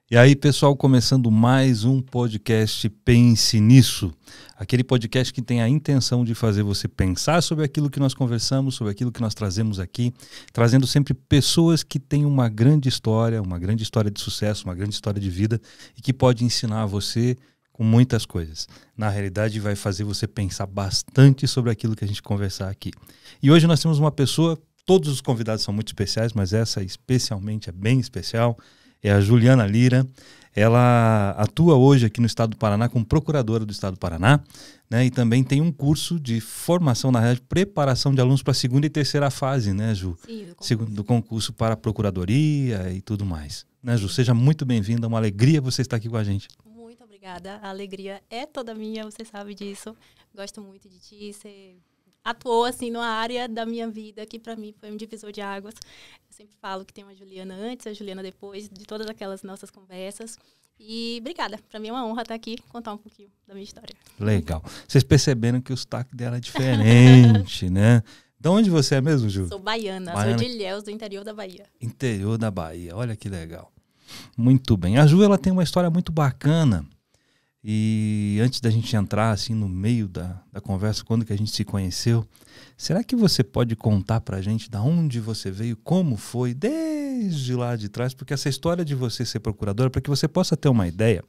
E aí, pessoal, começando mais um podcast Pense Nisso. Aquele podcast que tem a intenção de fazer você pensar sobre aquilo que nós conversamos, sobre aquilo que nós trazemos aqui, trazendo sempre pessoas que têm uma grande história de sucesso, uma grande história de vida e que pode ensinar você com muitas coisas. Na realidade, vai fazer você pensar bastante sobre aquilo que a gente conversar aqui. E hoje nós temos uma pessoa, todos os convidados são muito especiais, mas essa especialmente é bem especial. É a Juliana Lira. Ela atua hoje aqui no estado do Paraná como procuradora do estado do Paraná, né? E também tem um curso de formação, na realidade, preparação de alunos para a segunda e terceira fase, né, Ju? Sim, do concurso para a procuradoria e tudo mais. Né, Ju? Seja muito bem-vinda, é uma alegria você estar aqui com a gente. Muito obrigada, a alegria é toda minha, você sabe disso. Gosto muito de ti, você atuou assim numa área da minha vida que para mim foi um divisor de águas. Eu sempre falo que tem uma Juliana antes, a Juliana depois, de todas aquelas nossas conversas. E obrigada, para mim é uma honra estar aqui e contar um pouquinho da minha história. Legal. Vocês perceberam que o sotaque dela é diferente, né? De onde você é mesmo, Ju? Sou baiana, sou de Ilhéus, do interior da Bahia. Interior da Bahia, olha que legal. Muito bem. A Ju, ela tem uma história muito bacana. E antes da gente entrar assim no meio da conversa, quando que a gente se conheceu, será que você pode contar pra gente de onde você veio, como foi, desde lá de trás? Porque essa história de você ser procuradora, para que você possa ter uma ideia,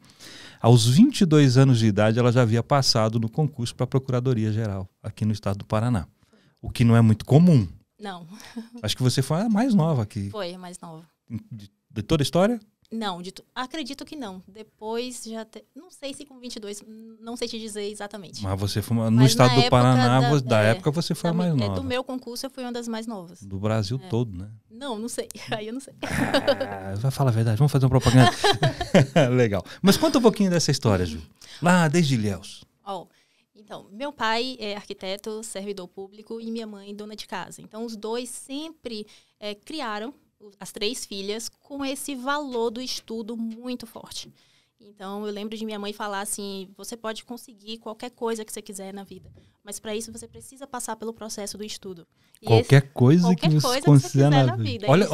aos 22 anos de idade ela já havia passado no concurso para a Procuradoria Geral, aqui no estado do Paraná. O que não é muito comum. Não. Acho que você foi a mais nova aqui. Foi a mais nova. De toda a história? Não, acredito que não. Depois já... Não sei se com 22, não sei te dizer exatamente. Mas você foi no estado do Paraná, da época você foi a mais nova. Do meu concurso eu fui uma das mais novas. Do Brasil todo, né? Não sei. Aí eu não sei. Vai falar a verdade, vamos fazer uma propaganda. Legal. Mas conta um pouquinho dessa história, Ju. Lá desde Ilhéus. Então, meu pai é arquiteto, servidor público e minha mãe dona de casa. Então, os dois sempre criaram as 3 filhas com esse valor do estudo muito forte. Então, eu lembro de minha mãe falar assim, você pode conseguir qualquer coisa que você quiser na vida, mas para isso você precisa passar pelo processo do estudo. E qualquer coisa que você quiser na vida. Olha,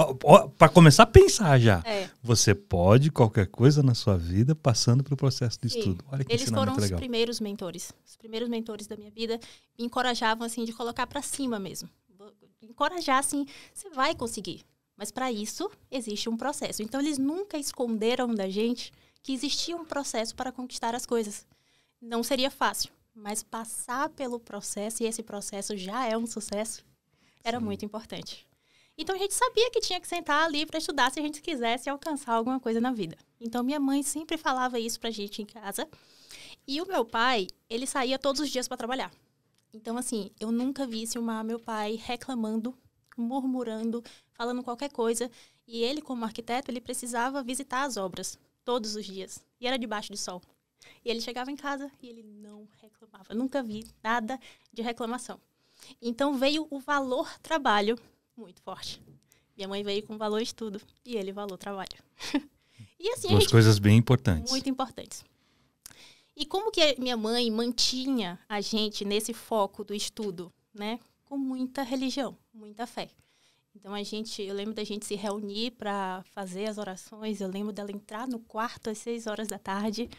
para começar a pensar já, você pode qualquer coisa na sua vida passando pelo processo do estudo. Olha que eles foram legal. Os primeiros mentores da minha vida, me encorajavam assim de colocar para cima mesmo. Encorajar assim, você vai conseguir. Mas para isso, existe um processo. Então, eles nunca esconderam da gente que existia um processo para conquistar as coisas. Não seria fácil, mas passar pelo processo, e esse processo já é um sucesso, era muito importante. Então, a gente sabia que tinha que sentar ali para estudar se a gente quisesse alcançar alguma coisa na vida. Então, minha mãe sempre falava isso para a gente em casa. E o meu pai, ele saía todos os dias para trabalhar. Então, assim, eu nunca vi meu pai reclamando, murmurando, falando qualquer coisa. E ele, como arquiteto, ele precisava visitar as obras todos os dias. E era debaixo do sol. E ele chegava em casa e ele não reclamava. Nunca vi nada de reclamação. Então veio o valor trabalho muito forte. Minha mãe veio com valor estudo e ele valor trabalho. E assim, duas coisas bem importantes. Muito importantes. E como que minha mãe mantinha a gente nesse foco do estudo, né? Com muita religião, muita fé. Então, eu lembro da gente se reunir para fazer as orações. Eu lembro dela entrar no quarto às 6 horas da tarde,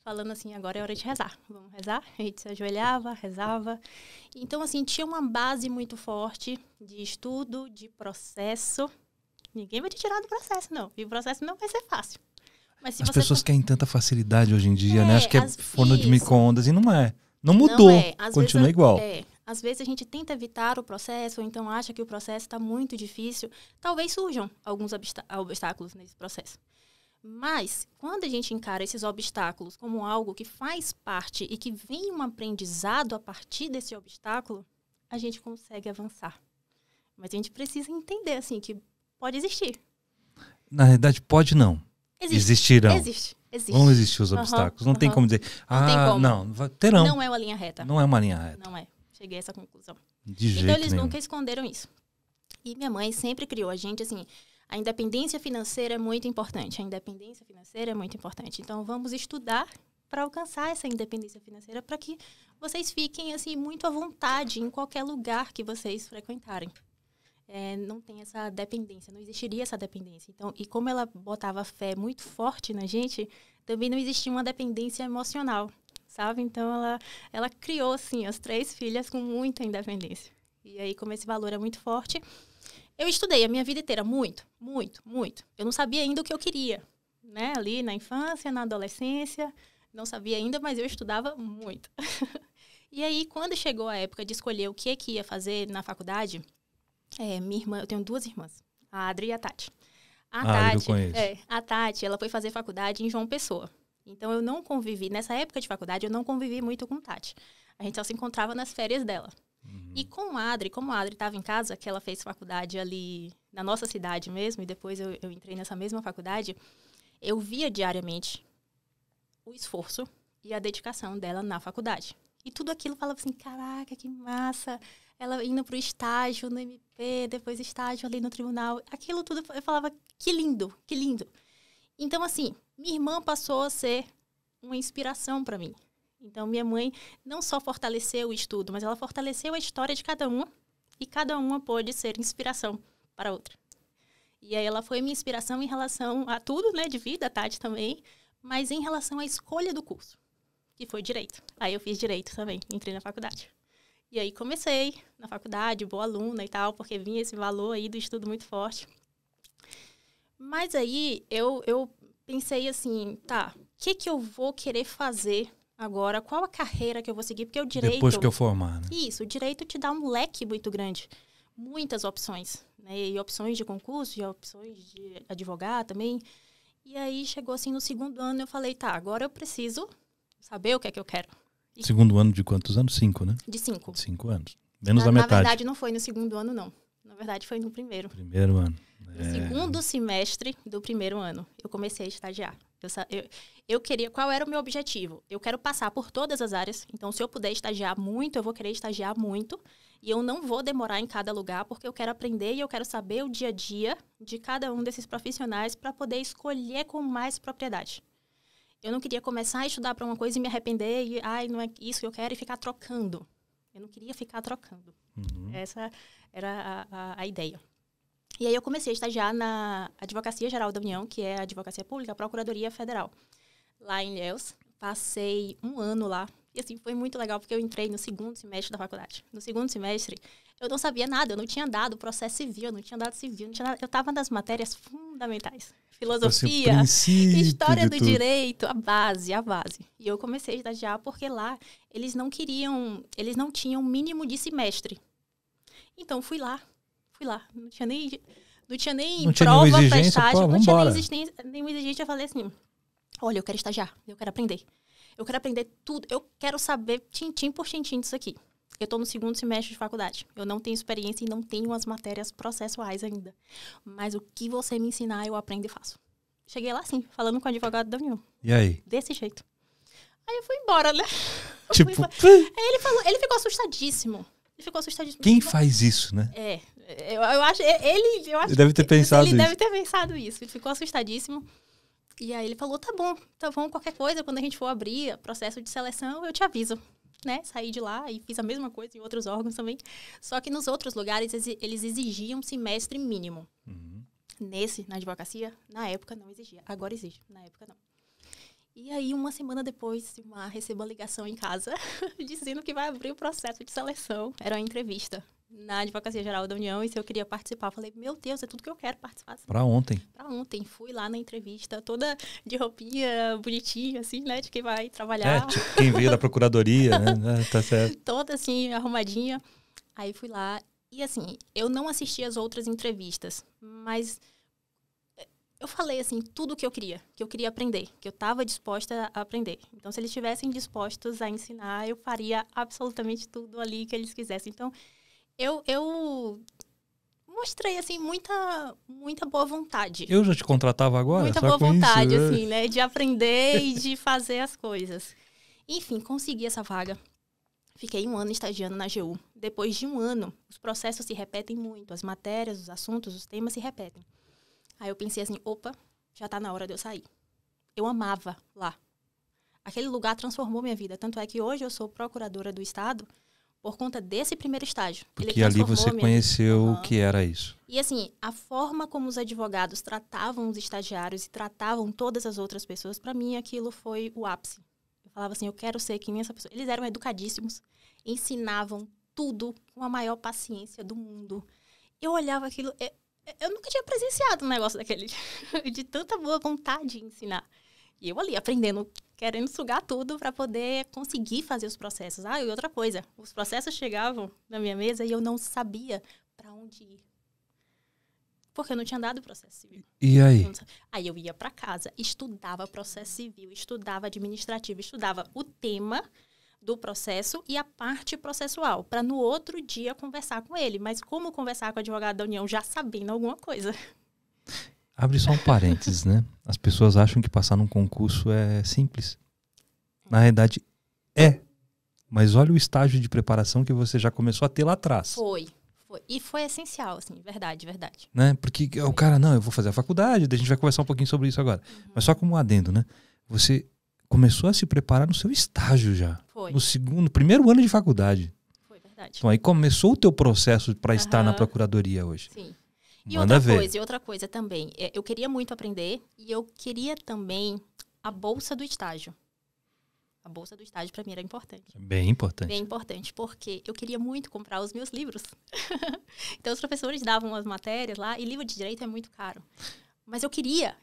falando assim, agora é hora de rezar. Vamos rezar? A gente se ajoelhava, rezava. Então, assim, tinha uma base muito forte de estudo, de processo. Ninguém vai te tirar do processo, não. E o processo não vai ser fácil. Mas se as pessoas querem tanta facilidade hoje em dia, né? Acho que é forno de micro-ondas e não é. Não mudou, continua igual. Às vezes a gente tenta evitar o processo, ou então acha que o processo está muito difícil. Talvez surjam alguns obstáculos nesse processo. Mas, quando a gente encara esses obstáculos como algo que faz parte e que vem um aprendizado a partir desse obstáculo, a gente consegue avançar. Mas a gente precisa entender, assim, que pode existir. Na realidade, pode não. Existirão. Existe. Vão existir os obstáculos. Não tem como dizer, terão. Não é uma linha reta. Não é uma linha reta. Não é. Cheguei a essa conclusão. De jeito então, eles nenhum. nunca esconderam isso. E minha mãe sempre criou a gente, assim, a independência financeira é muito importante. A independência financeira é muito importante. Então, vamos estudar para alcançar essa independência financeira para que vocês fiquem, assim, muito à vontade em qualquer lugar que vocês frequentarem. não tem essa dependência, não existiria essa dependência. Então, e como ela botava fé muito forte na gente, também não existia uma dependência emocional, sabe? Então, ela criou, assim, as 3 filhas com muita independência. E aí, como esse valor é muito forte, eu estudei a minha vida inteira muito, muito, muito. Eu não sabia ainda o que eu queria, né? Ali na infância, na adolescência, não sabia ainda, mas eu estudava muito. E aí, quando chegou a época de escolher o que ia fazer na faculdade, minha irmã, eu tenho 2 irmãs, a Adri e a Tati. A Tati, ela foi fazer faculdade em João Pessoa. Então, eu não convivi, nessa época de faculdade, eu não convivi muito com Tati. A gente só se encontrava nas férias dela. E com a Adri, como a Adri estava em casa, que ela fez faculdade ali na nossa cidade mesmo, e depois eu entrei nessa mesma faculdade, eu via diariamente o esforço e a dedicação dela na faculdade. E tudo aquilo falava assim, caraca, que massa! Ela indo para o estágio no MP, depois estágio ali no tribunal. Aquilo tudo, eu falava, que lindo, que lindo. Então, assim, minha irmã passou a ser uma inspiração para mim. Então, minha mãe não só fortaleceu o estudo, mas ela fortaleceu a história de cada uma. E cada uma pôde ser inspiração para a outra. E aí, ela foi minha inspiração em relação a tudo, né, de vida, a Tati também, mas em relação à escolha do curso, que foi Direito. Aí, eu fiz Direito também, entrei na faculdade. E aí comecei na faculdade, boa aluna e tal, porque vinha esse valor aí do estudo muito forte. Mas aí eu pensei assim, tá, o que eu vou querer fazer agora? Qual a carreira que eu vou seguir? Porque o Direito... Depois que eu formar, né? Isso, o Direito te dá um leque muito grande. Muitas opções, né? E opções de concurso, e opções de advogar também. E aí chegou assim no 2º ano, eu falei, tá, agora eu preciso saber o que é que eu quero. Segundo ano de quantos anos? 5, né? De 5. 5 anos. Menos da metade. Na verdade, não foi no 2º ano, não. Na verdade, foi no 1º. Primeiro ano. No 2º semestre do 1º ano, eu comecei a estagiar. Eu queria... Qual era o meu objetivo? Eu quero passar por todas as áreas. Então, se eu puder estagiar muito, eu vou querer estagiar muito. E eu não vou demorar em cada lugar, porque eu quero aprender e eu quero saber o dia a dia de cada um desses profissionais para poder escolher com mais propriedade. Eu não queria começar a estudar para uma coisa e me arrepender e, não é isso que eu quero, e ficar trocando. Eu não queria ficar trocando. Essa era a ideia. E aí eu comecei a estagiar na Advocacia Geral da União, que é a Advocacia Pública, a Procuradoria Federal, lá em Ilhéus. Passei 1 ano lá. E assim, foi muito legal, porque eu entrei no 2º semestre da faculdade. No 2º semestre, eu não sabia nada, eu não tinha dado processo civil, eu não tinha dado civil, não tinha nada, eu estava nas matérias fundamentais. Filosofia, história do direito, a base. E eu comecei a estagiar porque lá eles não tinham mínimo de semestre. Então, fui lá. Não tinha nem prova para estágio, não tinha nenhuma exigência. Eu falei assim, olha, eu quero estagiar, eu quero aprender. Eu quero aprender tudo, eu quero saber tintim por tintim disso aqui. Eu estou no 2º semestre de faculdade. Eu não tenho experiência e não tenho as matérias processuais ainda. Mas o que você me ensinar, eu aprendo e faço. Cheguei lá, assim, falando com o advogado da União. E aí? Desse jeito. Aí eu fui embora, né? Tipo... Aí ele ficou assustadíssimo. Quem faz isso, né? Eu acho... Ele deve ter pensado isso. Ele deve ter pensado isso. Ele ficou assustadíssimo. E aí ele falou, tá bom, qualquer coisa, quando a gente for abrir processo de seleção, eu te aviso. Né? Saí de lá e fiz a mesma coisa em outros órgãos também. Só que nos outros lugares, eles exigiam semestre mínimo. Na advocacia, na época não exigia. Agora exige, na época não. E aí, 1 semana depois, recebo a ligação em casa dizendo que vai abrir o processo de seleção. Era uma entrevista na Advocacia Geral da União e se eu queria participar. Falei, meu Deus, é tudo que eu quero participar. Assim. Pra ontem. Fui lá na entrevista, toda de roupinha bonitinha, assim, né? De quem vai trabalhar. Tipo, quem veio da procuradoria, né? Tá certo. Toda assim, arrumadinha. Aí fui lá. E assim, eu não assisti as outras entrevistas, mas eu falei assim, tudo o que eu queria aprender, que eu estava disposta a aprender. Então, se eles estivessem dispostos a ensinar, eu faria absolutamente tudo ali que eles quisessem. Então, eu mostrei, assim, muita boa vontade. Eu já te contratava agora? Muita só boa com vontade, isso, assim, né? De aprender e de fazer as coisas. Enfim, consegui essa vaga. Fiquei 1 ano estagiando na AGU. Depois de 1 ano, os processos se repetem muito. As matérias, os assuntos, os temas se repetem. Aí eu pensei assim, opa, já tá na hora de eu sair. Eu amava lá. Aquele lugar transformou minha vida. Tanto é que hoje eu sou procuradora do Estado por conta desse primeiro estágio. Porque ali você conheceu o que era isso. E assim, a forma como os advogados tratavam os estagiários e tratavam todas as outras pessoas, para mim aquilo foi o ápice. Eu falava assim, eu quero ser que nem essa pessoa. Eles eram educadíssimos, ensinavam tudo com a maior paciência do mundo. Eu olhava aquilo, eu nunca tinha presenciado um negócio daquele, de tanta boa vontade de ensinar. E eu ali aprendendo, querendo sugar tudo para poder conseguir fazer os processos. E outra coisa, os processos chegavam na minha mesa e eu não sabia para onde ir. Porque eu não tinha dado processo civil. E aí? Aí eu ia para casa, estudava processo civil, estudava administrativo, estudava o tema do processo e a parte processual, para no outro dia conversar com ele. Mas como conversar com o advogado da União já sabendo alguma coisa? Abre só um parênteses, né? As pessoas acham que passar num concurso é simples. Na realidade, é. Mas olha o estágio de preparação que você já começou a ter lá atrás. Foi. E foi essencial, assim, verdade. Né? Porque o cara, não, eu vou fazer a faculdade, a gente vai conversar um pouquinho sobre isso agora. Uhum. Mas só como um adendo, né? Você começou a se preparar no seu estágio já. Foi. No primeiro ano de faculdade. Foi, verdade. Então aí começou o teu processo para estar na procuradoria hoje. Sim. E outra coisa também, eu queria muito aprender e eu queria também a bolsa do estágio. A bolsa do estágio para mim era importante. Bem importante. Bem importante, porque eu queria muito comprar os meus livros. Então os professores davam as matérias lá e livro de direito é muito caro. Mas eu queria,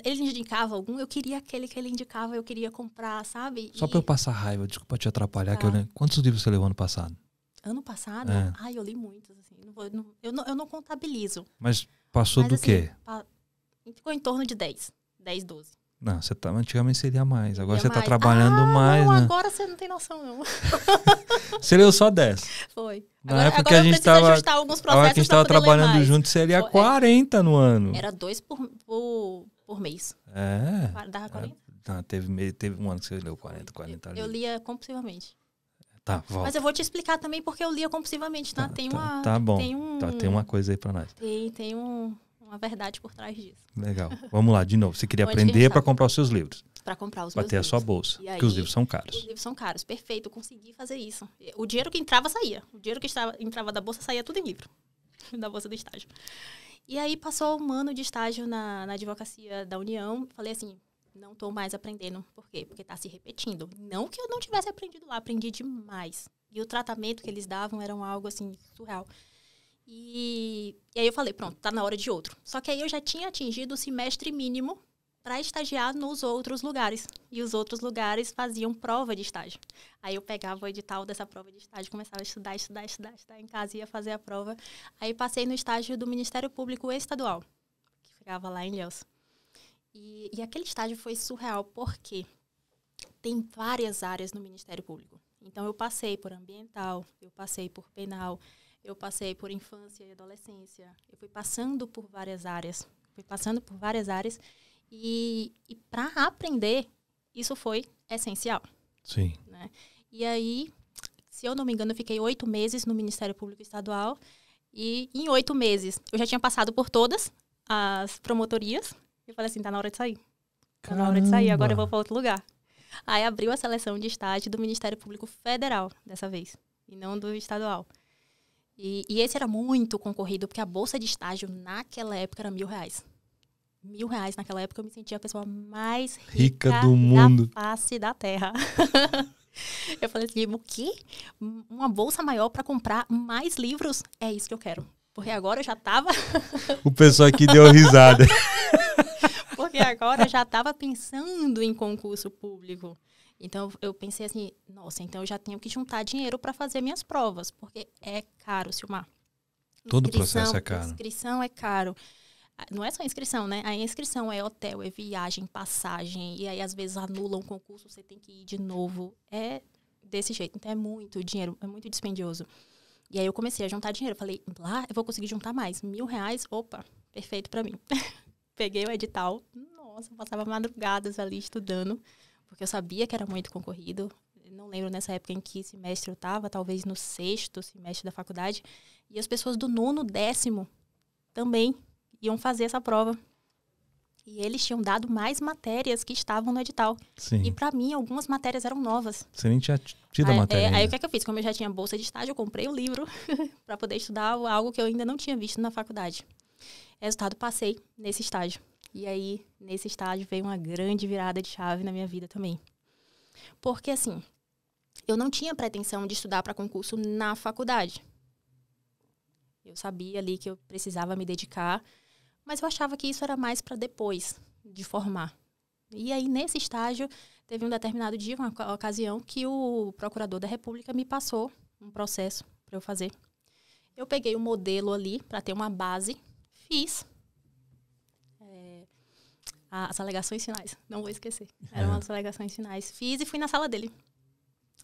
ele indicava algum, eu queria aquele que ele indicava, eu queria comprar, sabe? Só para eu passar raiva, desculpa te atrapalhar, que eu lembro. Quantos livros você levou ano passado? Ano passado? Eu li muitos, assim. Eu não contabilizo. Mas passou do quê? Ficou em torno de 10, 12. Não, antigamente seria mais. Agora você está trabalhando mais, não, né? Agora você não tem noção, não. Você leu só 10. Foi. Na época que a gente estava trabalhando junto, seria 40 no ano. Era 2 por mês. Dava 40? Não, teve um ano que você leu 40 ali. Eu lia compulsivamente. Tá, volta. Mas eu vou te explicar também porque eu lia compulsivamente, tá? Tá bom. Tem uma coisa aí pra nós. Tem uma verdade por trás disso. Legal. Vamos lá, de novo. Você queria aprender para comprar os seus livros. Para comprar os meus livros. Para ter a sua bolsa. Porque os livros são caros. Os livros são caros. Perfeito. Eu consegui fazer isso. O dinheiro que entrava, saía. O dinheiro que entrava da bolsa, saía tudo em livro. Da bolsa do estágio. E aí, passou um ano de estágio na advocacia da União. Falei assim, não estou mais aprendendo. Por quê? Porque está se repetindo. Não que eu não tivesse aprendido lá. Aprendi demais. E o tratamento que eles davam era algo, assim, surreal. E aí eu falei, pronto, tá na hora de outro. Só que aí eu já tinha atingido o semestre mínimo para estagiar nos outros lugares. E os outros lugares faziam prova de estágio. Aí eu pegava o edital dessa prova de estágio, começava a estudar em casa, ia fazer a prova. Aí passei no estágio do Ministério Público Estadual, que ficava lá em Ilhéus. E aquele estágio foi surreal, porque tem várias áreas no Ministério Público. Então eu passei por ambiental, eu passei por penal, eu passei por infância e adolescência. Eu fui passando por várias áreas. E para aprender, isso foi essencial. Sim. Né? E aí, se eu não me engano, eu fiquei 8 meses no Ministério Público Estadual. E em 8 meses, eu já tinha passado por todas as promotorias. Eu falei assim, tá na hora de sair. Tá na hora de sair, agora eu vou para outro lugar. Aí abriu a seleção de estágio do Ministério Público Federal, dessa vez. E não do estadual. E esse era muito concorrido, porque a bolsa de estágio naquela época era R$1.000. R$1.000 naquela época, eu me sentia a pessoa mais rica do mundo, da face da terra. Eu falei assim, o quê? Uma bolsa maior para comprar mais livros? É isso que eu quero. Porque agora eu já estava... O pessoal aqui deu risada. Porque agora eu já estava pensando em concurso público. Então, eu pensei assim, nossa, então eu já tenho que juntar dinheiro para fazer minhas provas, porque é caro, Silmar. Todo processo é caro. Inscrição é caro. Não é só inscrição, né? A inscrição é hotel, é viagem, passagem, e aí às vezes anulam o concurso, você tem que ir de novo. É desse jeito. Então, é muito dinheiro, é muito dispendioso. E aí eu comecei a juntar dinheiro. Falei, lá eu vou conseguir juntar mais. R$1.000, opa, perfeito para mim. Peguei o edital, nossa, passava madrugadas ali estudando, porque eu sabia que era muito concorrido. Eu não lembro nessa época em que semestre eu estava, talvez no 6º semestre da faculdade. E as pessoas do 9º, 10º também iam fazer essa prova. E eles tinham dado mais matérias que estavam no edital. Sim. E para mim, algumas matérias eram novas. Você nem tinha tido a matéria Aí ainda. o que é que eu fiz? Como eu já tinha bolsa de estágio, eu comprei o livro para poder estudar algo que eu ainda não tinha visto na faculdade. Resultado, passei nesse estágio. E aí, nesse estágio, veio uma grande virada de chave na minha vida também. Porque, assim, eu não tinha pretensão de estudar para concurso na faculdade. Eu sabia ali que eu precisava me dedicar, mas eu achava que isso era mais para depois de formar. E aí, nesse estágio, teve um determinado dia, uma ocasião, que o procurador da República me passou um processo para eu fazer. Eu peguei o modelo ali para ter uma base, fiz as alegações finais, não vou esquecer. Eram as alegações finais. Fiz e fui na sala dele.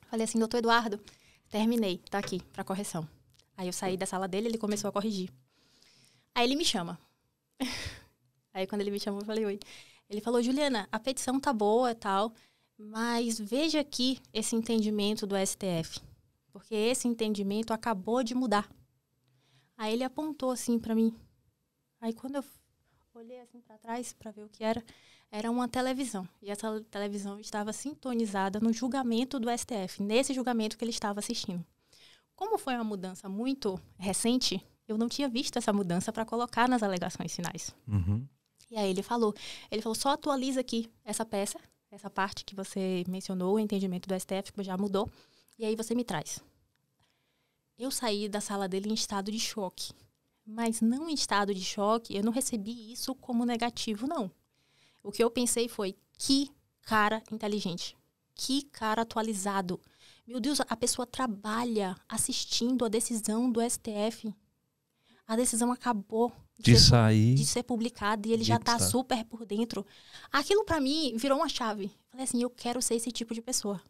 Falei assim, doutor Eduardo, terminei, tá aqui, para correção. Aí eu saí da sala dele, ele começou a corrigir. Aí ele me chama. Aí quando ele me chamou, eu falei, oi. Ele falou, Juliana, a petição tá boa e tal, mas veja aqui esse entendimento do STF. Porque esse entendimento acabou de mudar. Aí ele apontou assim pra mim. Aí quando eu olhei assim pra trás pra ver o que era uma televisão. E essa televisão estava sintonizada no julgamento do STF, nesse julgamento que ele estava assistindo. Como foi uma mudança muito recente, eu não tinha visto essa mudança para colocar nas alegações finais. Uhum. E aí ele falou, só atualiza aqui essa peça, essa parte que você mencionou, o entendimento do STF, que já mudou, e aí você me traz. Eu saí da sala dele em estado de choque. Mas não em estado de choque, eu não recebi isso como negativo, não. O que eu pensei foi, que cara inteligente, que cara atualizado. Meu Deus, a pessoa trabalha assistindo a decisão do STF. A decisão acabou de ser publicada e ele já está super por dentro. Aquilo para mim virou uma chave. Falei assim, eu quero ser esse tipo de pessoa.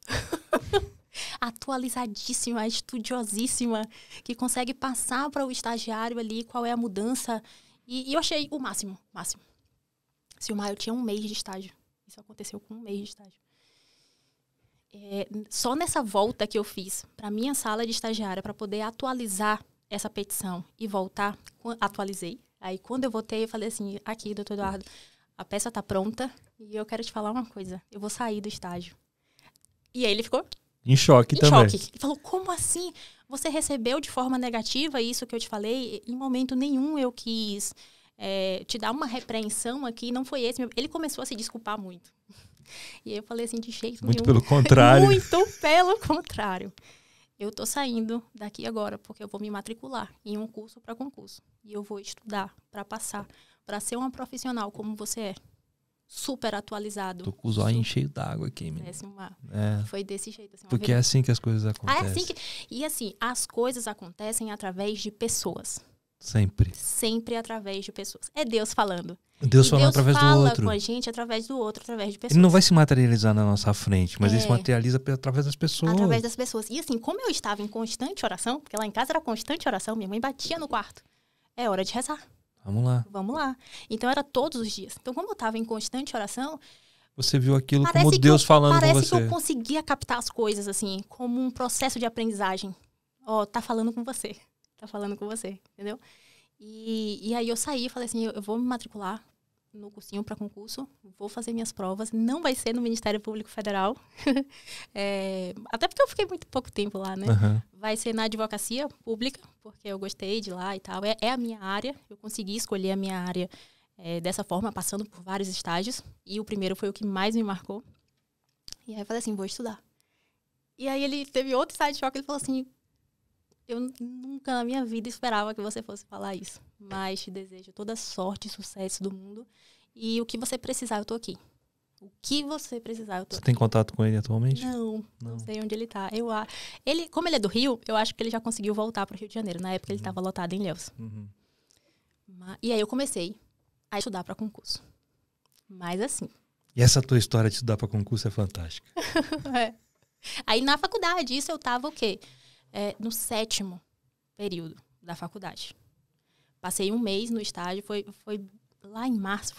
Atualizadíssima, estudiosíssima, que consegue passar para o estagiário ali qual é a mudança. E eu achei o máximo. Silmar, eu tinha 1 mês de estágio. Isso aconteceu com 1 mês de estágio. Só nessa volta que eu fiz para minha sala de estagiária para poder atualizar essa petição e voltar, atualizei. Aí quando eu voltei, eu falei assim, aqui, doutor Eduardo, a peça está pronta e eu quero te falar uma coisa, eu vou sair do estágio. E aí ele ficou em choque também. Ele falou, como assim? Você recebeu de forma negativa isso que eu te falei? Em momento nenhum eu quis te dar uma repreensão aqui, não foi esse. Ele começou a se desculpar muito. E aí eu falei assim, de jeito muito nenhum. Pelo contrário. Muito pelo contrário. Eu tô saindo daqui agora, porque eu vou me matricular em um curso para concurso. E eu vou estudar para passar, para ser uma profissional como você é. Super atualizado. Tô com os olhos cheios d'água aqui, menino. Foi desse jeito. Assim, porque é assim que as coisas acontecem. E assim, as coisas acontecem através de pessoas. Sempre através de pessoas. É Deus falando. Deus falando através do outro. Fala com a gente através do outro, através de pessoas. Ele não vai se materializar na nossa frente, mas ele se materializa através das pessoas. Através das pessoas. E assim, como eu estava em constante oração, porque lá em casa era constante oração, minha mãe batia no quarto. É hora de rezar. Vamos lá. Então era todos os dias. Então como eu estava em constante oração... Você viu aquilo como Deus falando com você. Parece que eu conseguia captar as coisas, assim, como um processo de aprendizagem. Tá falando com você. Entendeu? E aí eu saí e falei assim, eu vou me matricular no cursinho para concurso, vou fazer minhas provas, não vai ser no Ministério Público Federal, até porque eu fiquei muito pouco tempo lá, né? Uhum. Vai ser na advocacia pública, porque eu gostei de lá e tal, é a minha área, eu consegui escolher a minha área dessa forma, passando por vários estágios, e o primeiro foi o que mais me marcou. E aí eu falei assim, vou estudar. E aí ele teve outro side shock, ele falou assim, eu nunca na minha vida esperava que você fosse falar isso. Mas te desejo toda sorte e sucesso do mundo. E o que você precisar, eu tô aqui. O que você precisar, eu tô aqui. Você tem contato com ele atualmente? Não sei onde ele tá. Como ele é do Rio, eu acho que ele já conseguiu voltar pro Rio de Janeiro. Na época ele estava lotado em Ilhéus. Uhum. E aí eu comecei a estudar para concurso. Mas assim... E essa tua história de estudar para concurso é fantástica. Aí na faculdade, isso eu tava o quê? No 7º período da faculdade. Passei 1 mês no estágio, foi lá em março,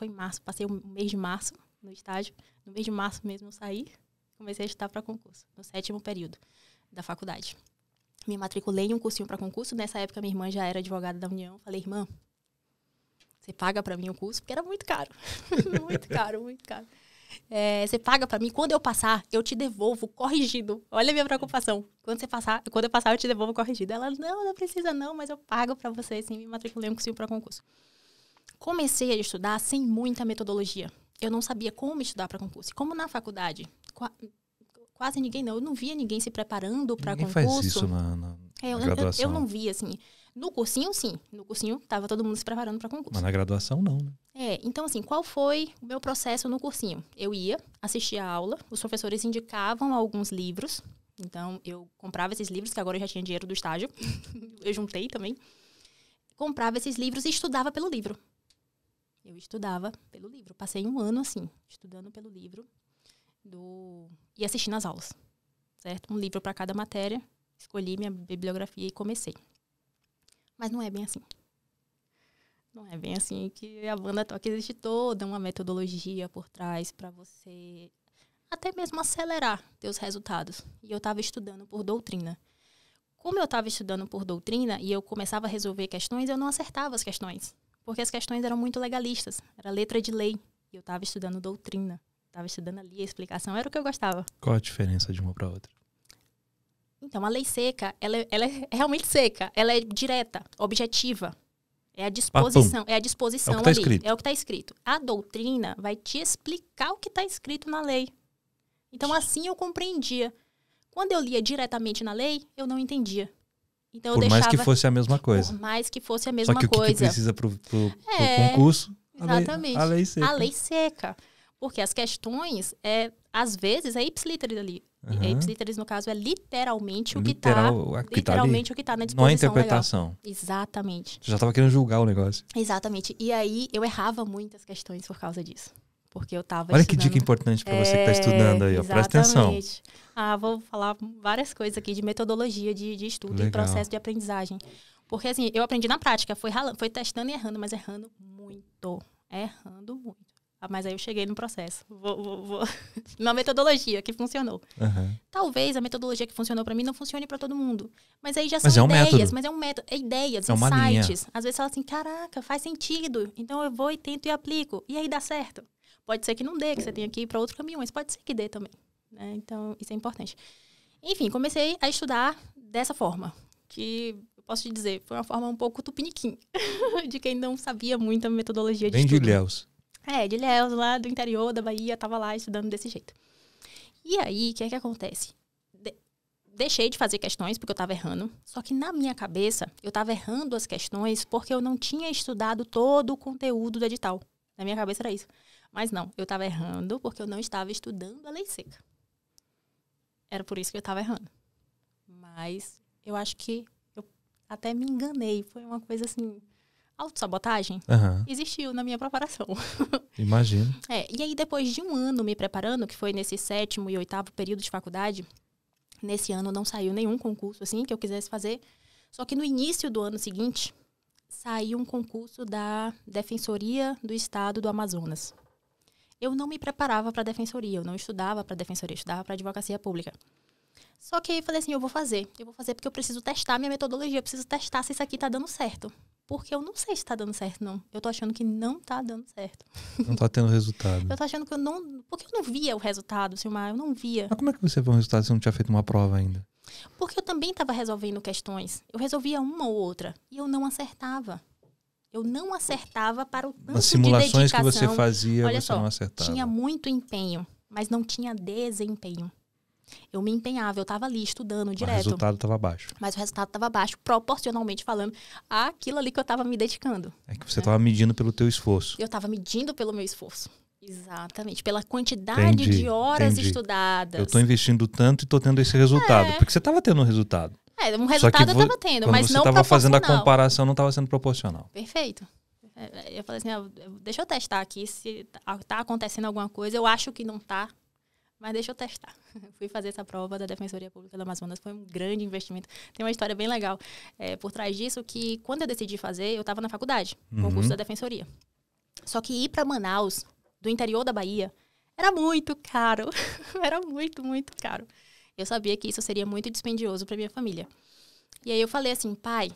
passei o mês de março no estágio. No mês de março mesmo eu saí, comecei a estudar para concurso, no 7º período da faculdade. Me matriculei em um cursinho para concurso, nessa época minha irmã já era advogada da União, falei, irmã, você paga para mim o curso? Porque era muito caro. Muito caro, muito caro. Você paga para mim, quando eu passar, eu te devolvo corrigido. Olha a minha preocupação. Quando eu passar, eu te devolvo corrigido. Ela, não precisa não, mas eu pago para você, assim, me matriculei um cursinho para concurso. Comecei a estudar sem muita metodologia. Eu não sabia como estudar para concurso. E como na faculdade, quase ninguém não. Eu não via ninguém se preparando para concurso. Ninguém faz isso na graduação. Eu não via, assim. No cursinho, sim. No cursinho, tava todo mundo se preparando para concurso. Mas na graduação, não, né? Então, assim, qual foi o meu processo no cursinho? Eu ia, assistia a aula, os professores indicavam alguns livros. Então, eu comprava esses livros, que agora eu já tinha dinheiro do estágio. Eu juntei também. Comprava esses livros e estudava pelo livro. Eu estudava pelo livro. Passei um ano, assim, estudando pelo livro e assistindo as aulas. Certo? Um livro para cada matéria. Escolhi minha bibliografia e comecei. Mas não é bem assim. Não é bem assim que a Wanda Talk existe toda uma metodologia por trás para você até mesmo acelerar teus resultados. E eu estava estudando por doutrina. Como eu estava estudando por doutrina e eu começava a resolver questões, eu não acertava as questões. Porque as questões eram muito legalistas. Era letra de lei. E eu estava estudando doutrina. Estava estudando ali a explicação. Era o que eu gostava. Qual a diferença de uma para outra? Então, a lei seca, ela é realmente seca. Ela é direta, objetiva. É a disposição. Papum. É a disposição é o que tá ali. Escrito. É o que está escrito. A doutrina vai te explicar o que está escrito na lei. Então, assim eu compreendia. Quando eu lia diretamente na lei, eu não entendia. Então, Por mais que fosse a mesma coisa. Por mais que fosse a mesma coisa. Só que o que precisa pro concurso? Exatamente. A lei seca. A lei seca. Porque as questões, às vezes, é ipsilíteris ali. Uhum. Ipsilíteris, no caso, é literalmente o que está na disposição. Não é interpretação. Legal. Exatamente. Você já estava querendo julgar o negócio. Exatamente. E aí, eu errava muitas questões por causa disso. Porque eu estava Olha que dica importante para você que está estudando aí. Ó. Presta atenção. Vou falar várias coisas aqui de metodologia de estudo e processo de aprendizagem. Porque, assim, eu aprendi na prática. Foi testando e errando, mas errando muito. Errando muito. Mas aí eu cheguei no processo. Na metodologia que funcionou. Uhum. Talvez a metodologia que funcionou para mim não funcione para todo mundo. Mas aí já mas são ideias. Método. Mas é um método. É ideias, é insights. Às vezes você fala assim, caraca, faz sentido. Então eu vou e tento e aplico. E aí dá certo. Pode ser que não dê, que você tenha que ir para outro caminho. Mas pode ser que dê também. Né? Então, isso é importante. Enfim, comecei a estudar dessa forma. Que, eu posso te dizer, foi uma forma um pouco tupiniquim. De quem não sabia muito a metodologia de estudo. Bem de Ilhéus. De Ilhéus, lá do interior da Bahia, tava lá estudando desse jeito. E aí, o que é que acontece? Deixei de fazer questões porque eu tava errando. Só que na minha cabeça, eu tava errando as questões porque eu não tinha estudado todo o conteúdo do edital. Na minha cabeça era isso. Mas não, eu tava errando porque eu não estava estudando a lei seca. Era por isso que eu tava errando. Mas eu acho que eu até me enganei. Foi uma coisa assim... Autossabotagem existiu na minha preparação. Imagino. E aí, depois de um ano me preparando, que foi nesse 7º e 8º período de faculdade, nesse ano não saiu nenhum concurso assim que eu quisesse fazer. Só que no início do ano seguinte, saiu um concurso da Defensoria do Estado do Amazonas. Eu não me preparava para a defensoria, eu não estudava para a defensoria, eu estudava para a advocacia pública. Só que aí eu falei assim, eu vou fazer porque eu preciso testar minha metodologia, eu preciso testar se isso aqui tá dando certo. Porque eu não sei se tá dando certo, não. Eu tô achando que não tá dando certo. Não tá tendo resultado. Eu tô achando que porque eu não via o resultado, Silmar, eu não via. Mas como é que você vê um resultado se você não tinha feito uma prova ainda? Porque eu também tava resolvendo questões. Eu resolvia uma ou outra e eu não acertava. Eu não acertava para o tanto de dedicação. As simulações que você fazia, olha você só, não acertava. Tinha muito empenho, mas não tinha desempenho. Eu me empenhava, eu estava ali estudando direto. Mas o resultado estava baixo. Mas o resultado estava baixo, proporcionalmente falando, àquilo ali que eu estava me dedicando. É que você estava medindo pelo teu esforço. Eu estava medindo pelo meu esforço. Exatamente. Pela quantidade de horas estudadas. Eu estou investindo tanto e estou tendo esse resultado. Porque você estava tendo um resultado. Um resultado eu estava tendo, mas não proporcional. Quando você estava fazendo a comparação, não estava sendo proporcional. Perfeito. Eu falei assim, deixa eu testar aqui se está acontecendo alguma coisa. Eu acho que não está. Mas deixa eu testar. Fui fazer essa prova da Defensoria Pública do Amazonas. Foi um grande investimento. Tem uma história bem legal por trás disso, que quando eu decidi fazer, eu estava na faculdade, concurso da Defensoria. Só que ir para Manaus, do interior da Bahia, era muito caro. Era muito, muito caro. Eu sabia que isso seria muito dispendioso para minha família. E aí eu falei assim, pai,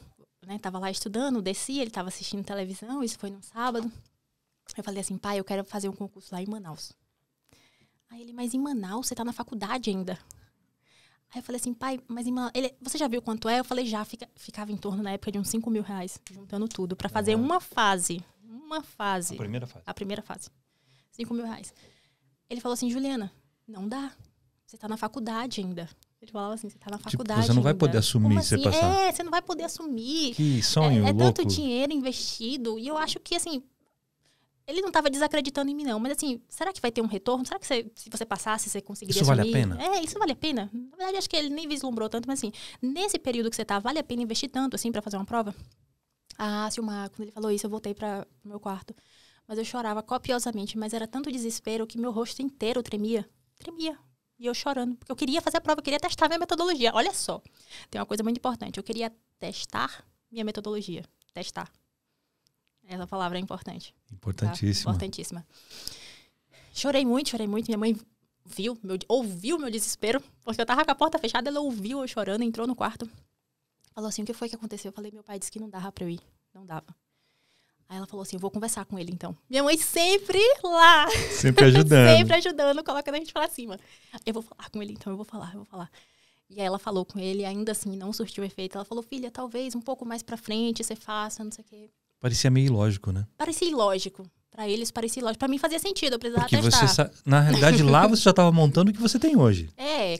né, tava lá estudando, desci, ele tava assistindo televisão, isso foi num sábado. Eu falei assim, pai, eu quero fazer um concurso lá em Manaus. Aí ele, mas em Manaus, você tá na faculdade ainda? Aí eu falei assim, pai, mas em Manaus, você já viu quanto é? Eu falei, já, ficava em torno na época de uns 5 mil reais, juntando tudo, pra fazer uma fase. A primeira fase. 5 mil reais. Ele falou assim, Juliana, não dá, você tá na faculdade ainda. Ele falava assim, você tá na faculdade você não vai ainda. poder assumir se você passar. Você não vai poder assumir. Que sonho louco. Tanto dinheiro investido. E eu acho que, assim, ele não estava desacreditando em mim, não. Mas, assim, será que vai ter um retorno? Será que se você passasse, você conseguiria assumir? Isso vale a pena? Isso vale a pena. Na verdade, acho que ele nem vislumbrou tanto. Mas, assim, nesse período que você tá, vale a pena investir tanto, assim, pra fazer uma prova? Ah, Silmar, quando ele falou isso, eu voltei para o meu quarto. Mas eu chorava copiosamente. Mas era tanto desespero que meu rosto inteiro tremia. Tremia. E eu chorando, porque eu queria fazer a prova, eu queria testar minha metodologia. Olha só, tem uma coisa muito importante. Eu queria testar minha metodologia. Testar. Essa palavra é importante. Importantíssima. Tá? Importantíssima. Chorei muito. Minha mãe ouviu meu desespero, porque eu tava com a porta fechada, ela ouviu eu chorando, entrou no quarto. Falou assim, o que foi que aconteceu? Eu falei, meu pai disse que não dava pra eu ir. Não dava. Aí ela falou assim, eu vou conversar com ele, então. Minha mãe sempre lá. Sempre ajudando. Sempre ajudando, colocando a gente pra cima. Eu vou falar com ele, então, eu vou falar. E aí ela falou com ele, ainda assim, não surtiu efeito. Ela falou, filha, talvez um pouco mais pra frente você faça, não sei o quê. Parecia meio ilógico, né? Parecia ilógico. Pra eles parecia ilógico. Pra mim fazia sentido, eu precisava porque testar. Na realidade, lá você já estava montando o que você tem hoje.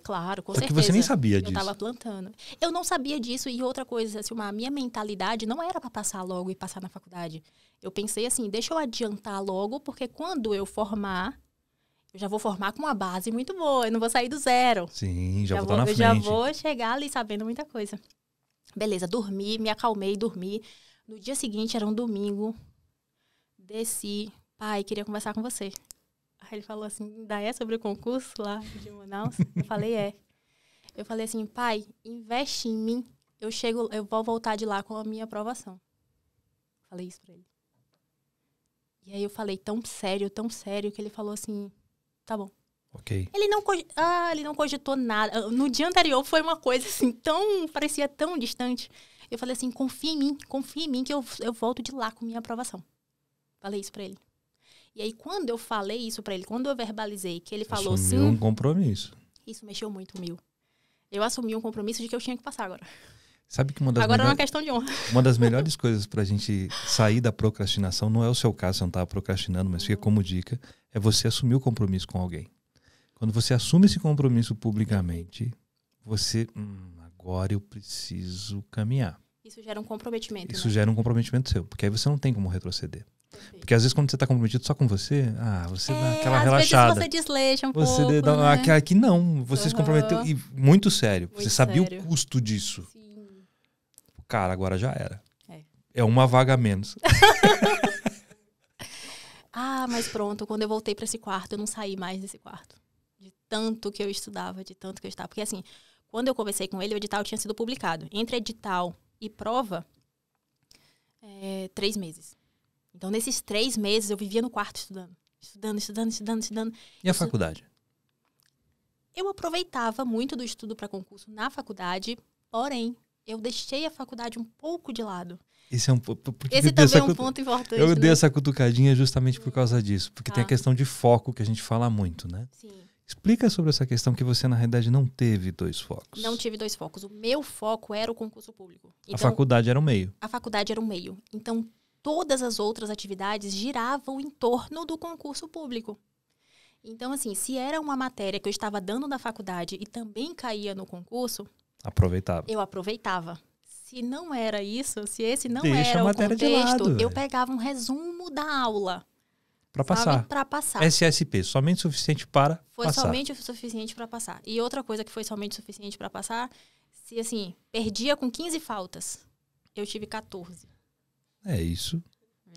Claro, com Só certeza. que você nem sabia disso. Eu tava plantando. Eu não sabia disso. E outra coisa, assim, a minha mentalidade não era pra passar logo e passar na faculdade. Eu pensei assim, deixa eu adiantar logo, porque quando eu formar, eu já vou formar com uma base muito boa. Eu não vou sair do zero. Sim, já vou estar na frente. Eu já vou chegar ali sabendo muita coisa. Beleza, dormi, me acalmei, dormi. No dia seguinte, era um domingo. Desci. Pai, queria conversar com você. Aí ele falou assim, ainda é sobre o concurso lá de Manaus? Eu falei, é. Eu falei assim, pai, investe em mim. Eu vou voltar de lá com a minha aprovação. Falei isso pra ele. E aí eu falei tão sério, que ele falou assim, tá bom. Ok. Ele não cogitou nada. No dia anterior foi uma coisa assim, parecia tão distante. Eu falei assim, confia em mim que eu volto de lá com minha aprovação. Falei isso pra ele. E aí, quando eu falei isso pra ele, quando eu verbalizei que ele falou sim... Assumiu um compromisso. Isso mexeu muito comigo. Eu assumi um compromisso de que eu tinha que passar agora. Sabe que agora é uma questão de honra. Uma das melhores coisas pra gente sair da procrastinação, não é o seu caso, você não estava procrastinando, mas fica como dica, é você assumir o compromisso com alguém. Quando você assume esse compromisso publicamente, você... agora eu preciso caminhar. Isso gera um comprometimento. Isso gera um comprometimento seu, porque aí você não tem como retroceder. Perfeito. Porque às vezes quando você está comprometido só com você, você dá aquela relaxada. Às vezes você desleixa um você pouco, né? Aqui não, você se comprometeu, e muito sério. Muito você sabia sério. O custo disso. Sim. Cara, agora já era. É uma vaga a menos. Mas pronto, quando eu voltei para esse quarto, eu não saí mais desse quarto. De tanto que eu estudava, de tanto que eu estava. Porque assim, quando eu conversei com ele, o edital tinha sido publicado. Entre edital e prova, 3 meses. Então, nesses 3 meses, eu vivia no quarto estudando. E a faculdade? Eu aproveitava muito do estudo para concurso na faculdade, porém, eu deixei a faculdade um pouco de lado. Esse também é um ponto importante. Eu dei essa cutucadinha justamente por causa disso. Porque tem a questão de foco que a gente fala muito, né? Sim. Explica sobre essa questão que você, na realidade, não teve 2 focos. Não tive 2 focos. O meu foco era o concurso público. Então, a faculdade era um meio. A faculdade era um meio. Então, todas as outras atividades giravam em torno do concurso público. Então, assim, se era uma matéria que eu estava dando na faculdade e também caía no concurso... Eu aproveitava. Se não era isso, se esse não era o contexto, eu pegava um resumo da aula. Para passar. Para passar. SSP, somente suficiente para passar. Foi somente o suficiente para passar. E outra coisa que foi somente suficiente para passar, se assim, perdia com 15 faltas, eu tive 14. É isso.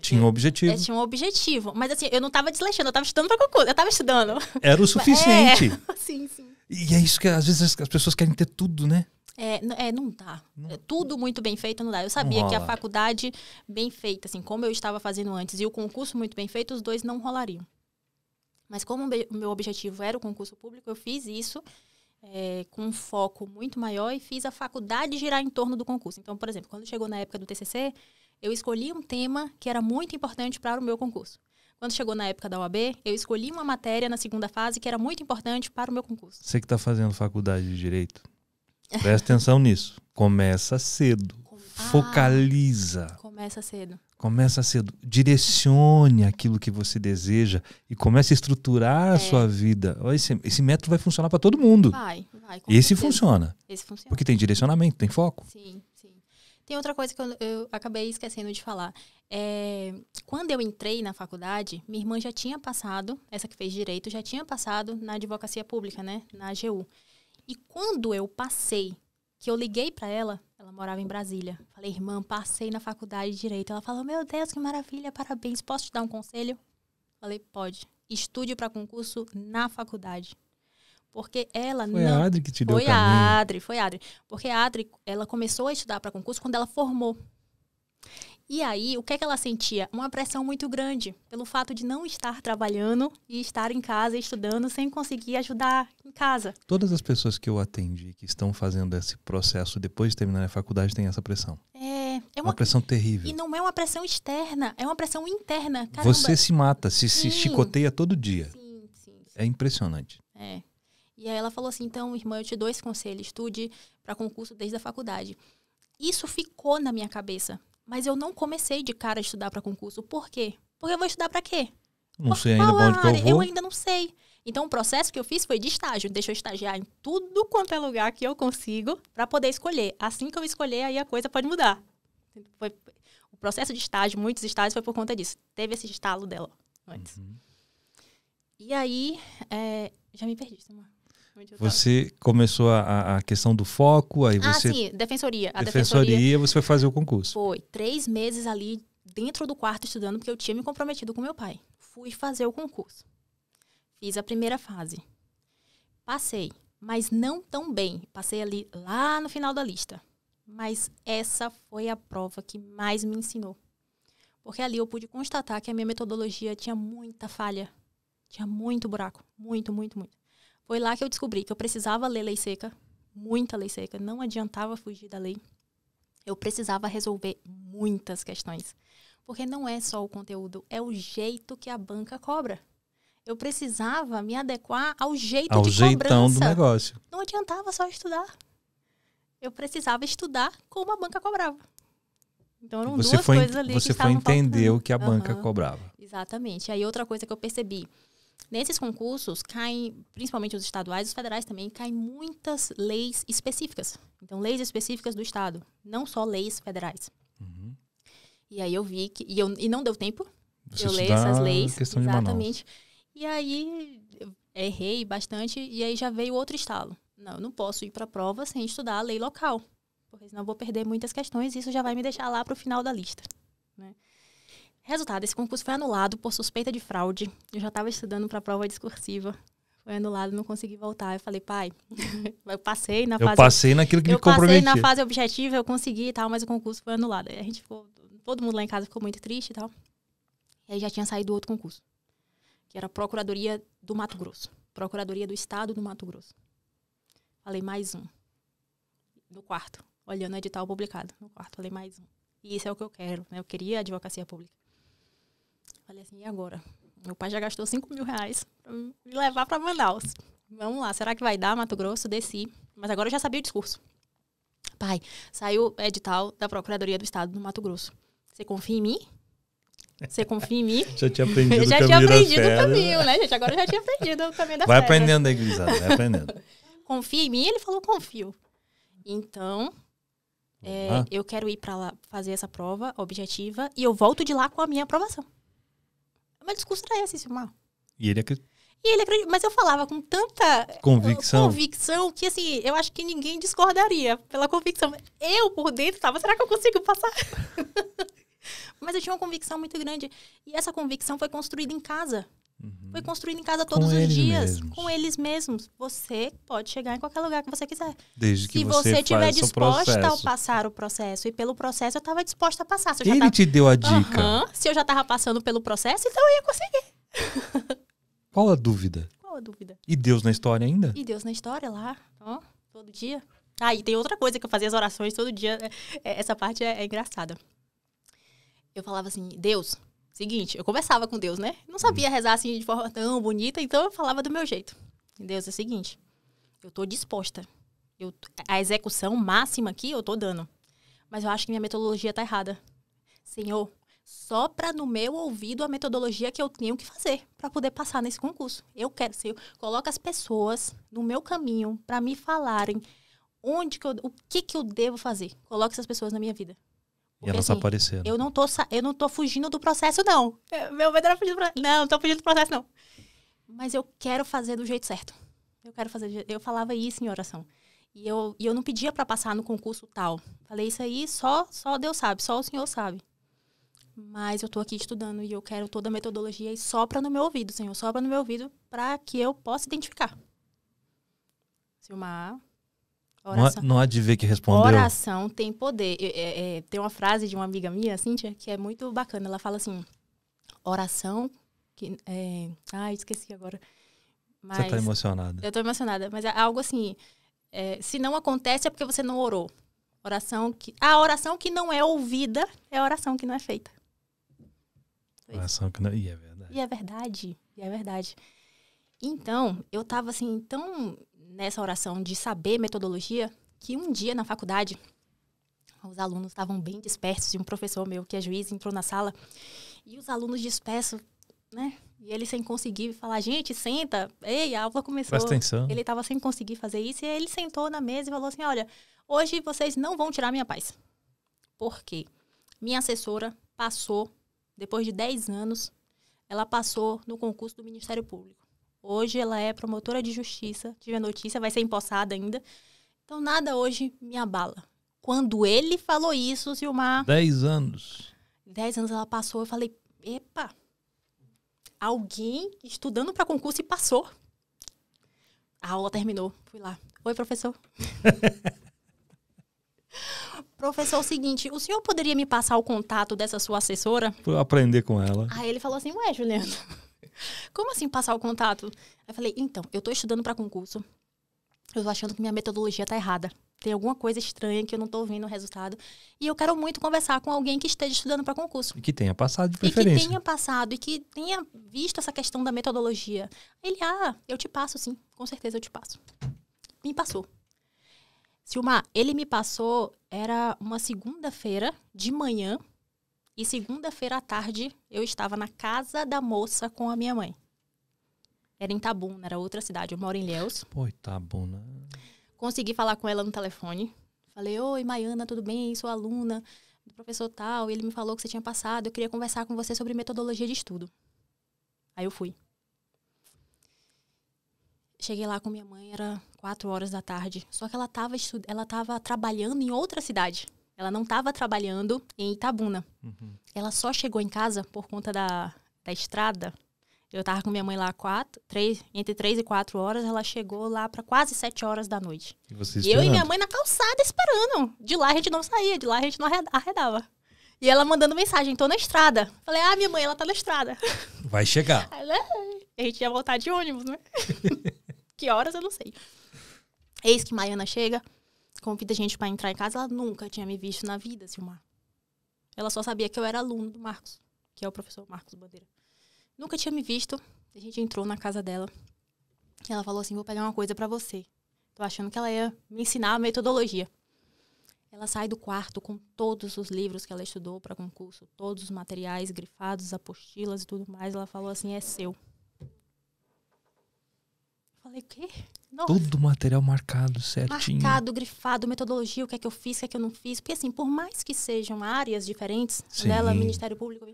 Tinha um objetivo. Tinha um objetivo. Mas assim, eu não estava desleixando, eu estava estudando para concurso, eu estava estudando. Era o suficiente. Sim. E é isso que às vezes as pessoas querem ter tudo, né? Não dá. Tudo muito bem feito não dá. Eu sabia que a faculdade bem feita, assim, como eu estava fazendo antes, e o concurso muito bem feito, os 2 não rolariam. Mas como o meu objetivo era o concurso público, eu fiz isso com um foco muito maior e fiz a faculdade girar em torno do concurso. Então, por exemplo, quando chegou na época do TCC, eu escolhi um tema que era muito importante para o meu concurso. Quando chegou na época da OAB, eu escolhi uma matéria na segunda fase que era muito importante para o meu concurso. Você que está fazendo faculdade de Direito, presta atenção nisso. Começa cedo. Focaliza. Começa cedo. Começa cedo. Direcione aquilo que você deseja e comece a estruturar a sua vida. Esse método vai funcionar para todo mundo. Vai. Esse funciona. Esse funciona. Porque tem direcionamento, tem foco. Sim. Tem outra coisa que eu acabei esquecendo de falar. Quando eu entrei na faculdade, minha irmã já tinha passado, essa que fez Direito, já tinha passado na advocacia pública, né? Na AGU. E quando eu passei, que eu liguei para ela morava em Brasília. Falei, irmã, passei na faculdade de Direito. Ela falou, meu Deus, que maravilha, parabéns, posso te dar um conselho? Falei, pode. Estude para concurso na faculdade. Porque ela Foi a Adri que te deu o caminho. Foi a Adri. Porque a Adri, ela começou a estudar para concurso quando ela formou. E aí, o que é que ela sentia? Uma pressão muito grande pelo fato de não estar trabalhando e estar em casa estudando sem conseguir ajudar em casa. Todas as pessoas que eu atendi que estão fazendo esse processo depois de terminar a faculdade têm essa pressão. É uma pressão terrível. E não é uma pressão externa, é uma pressão interna. Caramba. Você se mata, se chicoteia todo dia. Sim. É impressionante. E aí ela falou assim, então, irmã, eu te dou esse conselho, estude para concurso desde a faculdade. Isso ficou na minha cabeça, mas eu não comecei de cara a estudar para concurso. Por quê? Porque eu vou estudar para quê? Não sei ainda para onde que eu vou. Eu ainda não sei. Então, o processo que eu fiz foi de estágio. Deixa eu estagiar em tudo quanto é lugar que eu consigo para poder escolher. Assim que eu escolher, aí a coisa pode mudar. O processo de estágio, muitos estágios, foi por conta disso. Teve esse estalo dela antes. E aí, já me perdi, Samar. Você começou a questão do foco, aí você... sim, defensoria. Defensoria, você foi fazer o concurso. Foi 3 meses ali dentro do quarto estudando, porque eu tinha me comprometido com meu pai. Fui fazer o concurso. Fiz a primeira fase. Passei, mas não tão bem. Passei ali lá no final da lista. Mas essa foi a prova que mais me ensinou. Porque ali eu pude constatar que a minha metodologia tinha muita falha. Tinha muito buraco. Muito. Foi lá que eu descobri que eu precisava ler lei seca, muita lei seca, não adiantava fugir da lei. Eu precisava resolver muitas questões, porque não é só o conteúdo, é o jeito que a banca cobra. Eu precisava me adequar ao jeito de cobrança. Ao jeitão do negócio. Não adiantava só estudar. Eu precisava estudar como a banca cobrava. Então eram duas coisas ali que estavam faltando. Você foi entender o que a banca cobrava. Exatamente. Aí outra coisa que eu percebi, nesses concursos caem, principalmente os estaduais, os federais também, caem muitas leis específicas. Então, leis específicas do estado, não só leis federais. E aí eu vi que... E não deu tempo de eu ler essas leis. Exatamente. E aí eu errei bastante e aí já veio outro estalo. Não, eu não posso ir para a prova sem estudar a lei local, porque senão eu vou perder muitas questões e isso já vai me deixar lá para o final da lista, né? Resultado, esse concurso foi anulado por suspeita de fraude. Eu já estava estudando para a prova discursiva. Foi anulado, não consegui voltar. Eu falei, pai, eu passei na fase... Eu passei naquilo que me comprometi. Eu passei na fase objetiva, eu consegui e tal, mas o concurso foi anulado. Aí a gente ficou... Todo mundo lá em casa ficou muito triste e tal. E aí já tinha saído outro concurso, que era a Procuradoria do Mato Grosso. Procuradoria do Estado do Mato Grosso. Falei, mais um. No quarto, olhando o edital publicado. No quarto, falei, mais um. E isso é o que eu quero, né? Eu queria a advocacia pública. Falei assim, e agora? Meu pai já gastou 5 mil reais pra me levar para Manaus. Vamos lá, será que vai dar Mato Grosso? Desci. Mas agora eu já sabia o discurso. Pai, saiu o edital da Procuradoria do Estado do Mato Grosso. Você confia em mim? Você confia em mim? Já tinha aprendido o caminho, né, gente? Agora eu já tinha aprendido o caminho da Vai fé, aprendendo aí, gurizada, vai aprendendo. Confia em mim? Ele falou, confio. Então, eu quero ir para lá fazer essa prova objetiva e eu volto de lá com a minha aprovação. Meu discurso era esse, Silmar. E ele acreditou. Mas eu falava com tanta convicção que, assim, eu acho que ninguém discordaria pela convicção. Eu, por dentro, estava, será que eu consigo passar? Mas eu tinha uma convicção muito grande. E essa convicção foi construída em casa. Foi construída em casa todos os dias. Com eles mesmos. Você pode chegar em qualquer lugar que você quiser. Desde que se você estiver disposta a passar o processo. E pelo processo eu estava disposta a passar. Ele te deu a dica. Se eu já estava passando pelo processo, então eu ia conseguir. Qual a dúvida? nenhuma dúvida. E Deus na história ainda? E Deus na história lá, ó, todo dia. Ah, e tem outra coisa que eu fazia as orações todo dia. Essa parte é engraçada. Eu falava assim, Deus, seguinte, eu conversava com Deus, né? Não sabia rezar assim de forma tão bonita, então eu falava do meu jeito. Deus, é o seguinte, eu tô disposta. A execução máxima aqui eu tô dando. Mas eu acho que minha metodologia tá errada. Senhor, sopra no meu ouvido a metodologia que eu tenho que fazer para poder passar nesse concurso. Eu quero, Senhor, coloca as pessoas no meu caminho para me falarem o que eu devo fazer. Coloca essas pessoas na minha vida. Porque, e elas assim, aparecendo. Eu não tô fugindo do processo, não. Meu medo era fugir do processo. Não tô fugindo do processo, não. Mas eu quero fazer do jeito certo. Eu falava isso em oração. E eu não pedia para passar no concurso tal. Falei, isso aí só Deus sabe, só o Senhor sabe. Mas eu tô aqui estudando e eu quero toda a metodologia e sopra no meu ouvido, Senhor. Sopra no meu ouvido para que eu possa identificar. Silmar, oração. Não há de ver que respondeu. Oração tem poder. Tem uma frase de uma amiga minha, Cíntia, que é muito bacana. Ela fala assim, oração... esqueci agora. Mas você tá emocionada. Eu tô emocionada, mas é algo assim... se não acontece é porque você não orou. A oração que não é ouvida é a oração que não é feita. Oração que não... E é verdade. E é verdade. Então, eu tava assim, tão nessa oração de saber metodologia, que um dia na faculdade, os alunos estavam bem dispersos, e um professor meu, que é juiz, entrou na sala, e os alunos dispersos, né? E ele sem conseguir falar, gente, senta. Ei, a aula começou. Presta atenção. Ele estava sem conseguir fazer isso. E aí ele sentou na mesa e falou assim, olha, hoje vocês não vão tirar minha paz. Por quê? Minha assessora passou, depois de 10 anos, ela passou no concurso do Ministério Público. Hoje ela é promotora de justiça. Tive a notícia, vai ser empossada ainda. Então nada hoje me abala. Quando ele falou isso, Silmar... 10 anos. 10 anos ela passou, eu falei, epa... Alguém estudando para concurso e passou. A aula terminou. Fui lá. Oi, professor. Professor, é o seguinte, o senhor poderia me passar o contato dessa sua assessora? Pra eu aprender com ela. Aí ele falou assim, ué, Juliana, como assim passar o contato? Eu falei, então, eu tô estudando para concurso. Eu tô achando que minha metodologia tá errada. Tem alguma coisa estranha que eu não tô vendo o resultado. E eu quero muito conversar com alguém que esteja estudando para concurso. E que tenha passado de preferência. E que tenha passado, e que tenha visto essa questão da metodologia. Ele, eu te passo sim, com certeza eu te passo. Me passou. Silmar, ele me passou, era uma segunda-feira de manhã, e segunda-feira à tarde eu estava na casa da moça com a minha mãe. Era em Itabuna, era outra cidade, eu moro em Ilhéus. Pô, Itabuna... Consegui falar com ela no telefone. Falei, oi, Maiana, tudo bem? Sou aluna do professor tal. Ele me falou que você tinha passado. Eu queria conversar com você sobre metodologia de estudo. Aí eu fui. Cheguei lá com minha mãe, era 4 horas da tarde. Só que ela estava trabalhando em outra cidade. Ela não estava trabalhando em Itabuna. Uhum. Ela só chegou em casa por conta da estrada. Eu tava com minha mãe lá entre 3 e 4 horas, ela chegou lá para quase 7 horas da noite. E eu e minha mãe na calçada esperando. De lá a gente não saía, de lá a gente não arredava. E ela mandando mensagem, tô na estrada. Falei, minha mãe, ela tá na estrada. Vai chegar. A gente ia voltar de ônibus, né? Que horas, eu não sei. Eis que Maiana chega, convida a gente para entrar em casa. Ela nunca tinha me visto na vida, Silmar. Ela só sabia que eu era aluno do Marcos, que é o professor Marcos Bandeira. Nunca tinha me visto. A gente entrou na casa dela. Ela falou assim, vou pegar uma coisa pra você. Tô achando que ela ia me ensinar a metodologia. Ela sai do quarto com todos os livros que ela estudou para concurso. Todos os materiais grifados, apostilas e tudo mais. Ela falou assim, é seu. Falei, o quê? Nossa. Todo o material marcado certinho. Marcado, grifado, metodologia, o que é que eu fiz, o que é que eu não fiz. Porque assim, por mais que sejam áreas diferentes, dela, Ministério Público...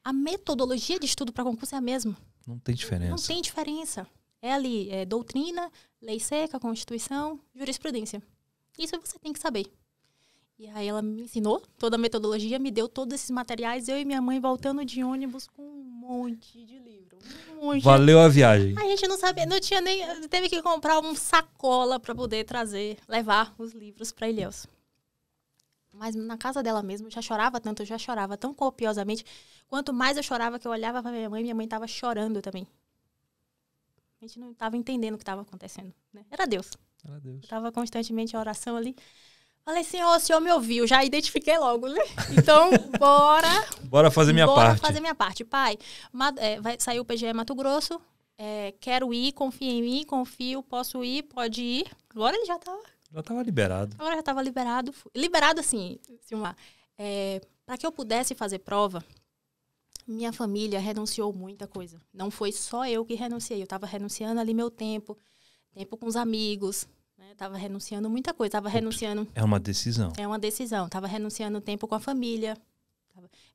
A metodologia de estudo para concurso é a mesma. Não tem diferença. Não tem diferença. É ali, doutrina, lei seca, Constituição, jurisprudência. Isso você tem que saber. E aí ela me ensinou toda a metodologia, me deu todos esses materiais, eu e minha mãe voltando de ônibus com um monte de livro. Valeu a viagem. A gente não sabia, não tinha nem... Teve que comprar um sacola para poder levar os livros para Ilhéus. Mas na casa dela mesmo, eu já chorava tanto, eu já chorava tão copiosamente. Quanto mais eu chorava, que eu olhava para minha mãe estava chorando também. A gente não estava entendendo o que estava acontecendo, né? Era Deus. Era Deus. Eu estava constantemente em oração ali. Falei, Senhor, o Senhor me ouviu. Já identifiquei logo, né? Então, Bora fazer minha parte. Bora fazer minha parte. Pai, vai sair o PGE Mato Grosso. Quero ir, confia em mim, confio, posso ir, pode ir. Agora ele já estava liberado. Agora já estava liberado. Liberado, assim, Silmar. Para que eu pudesse fazer prova, minha família renunciou muita coisa. Não foi só eu que renunciei. Eu estava renunciando ali meu tempo com os amigos, né? Tava renunciando muita coisa. Tava renunciando... É uma decisão. É uma decisão. Tava renunciando tempo com a família.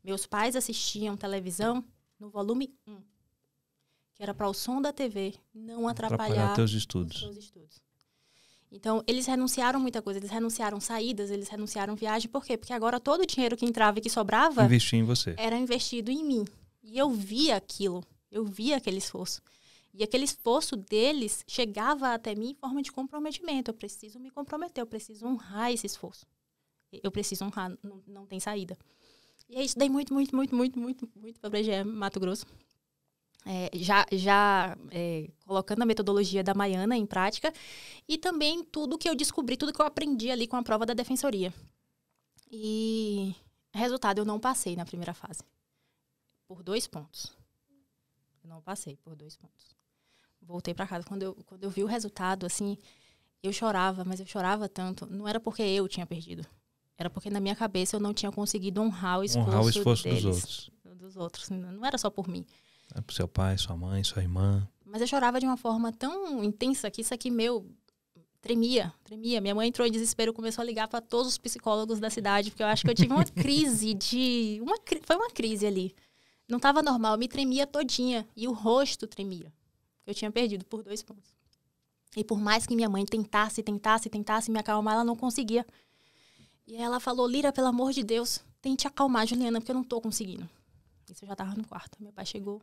Meus pais assistiam televisão no volume 1, que era para o som da TV não atrapalhar teus estudos. Os seus estudos. Então, eles renunciaram muita coisa. Eles renunciaram saídas, eles renunciaram viagem. Por quê? Porque agora todo o dinheiro que entrava e que sobrava... Investir em você. Era investido em mim. E eu via aquilo. Eu via aquele esforço. E aquele esforço deles chegava até mim em forma de comprometimento. Eu preciso me comprometer, eu preciso honrar esse esforço. Eu preciso honrar, não tem saída. E aí, estudei muito para o PGE Mato Grosso. Colocando a metodologia da Maiana em prática. E também tudo que eu descobri, tudo que eu aprendi ali com a prova da defensoria. E, resultado, eu não passei na primeira fase. Por 2 pontos. Eu não passei por 2 pontos. Voltei para casa. Quando eu vi o resultado, assim, eu chorava, mas eu chorava tanto. Não era porque eu tinha perdido. Era porque na minha cabeça eu não tinha conseguido honrar o esforço deles, dos outros. Não era só por mim. É pro seu pai, sua mãe, sua irmã. Mas eu chorava de uma forma tão intensa que isso aqui, tremia. Minha mãe entrou em desespero, começou a ligar para todos os psicólogos da cidade, porque eu acho que eu tive uma crise foi uma crise ali. Não estava normal, eu me tremia todinha. E o rosto tremia. Eu tinha perdido por 2 pontos. E por mais que minha mãe tentasse me acalmar, ela não conseguia. E ela falou, Lira, pelo amor de Deus, tente acalmar, Juliana, porque eu não tô conseguindo. Isso eu já tava no quarto. Meu pai chegou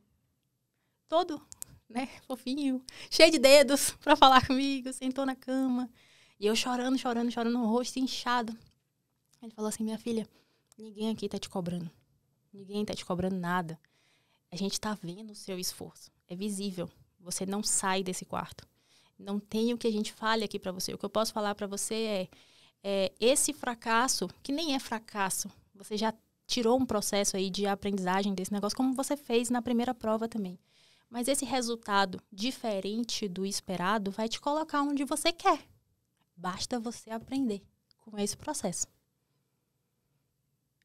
todo, né, fofinho, cheio de dedos pra falar comigo, sentou na cama. E eu chorando, o rosto inchado. Ele falou assim, minha filha, ninguém aqui tá te cobrando. Ninguém tá te cobrando nada. A gente tá vendo o seu esforço. É visível. Você não sai desse quarto. Não tem o que a gente fale aqui pra você. O que eu posso falar pra você é esse fracasso, que nem é fracasso. Você já tirou um processo aí de aprendizagem desse negócio, como você fez na primeira prova também. Mas esse resultado diferente do esperado vai te colocar onde você quer. Basta você aprender com esse processo.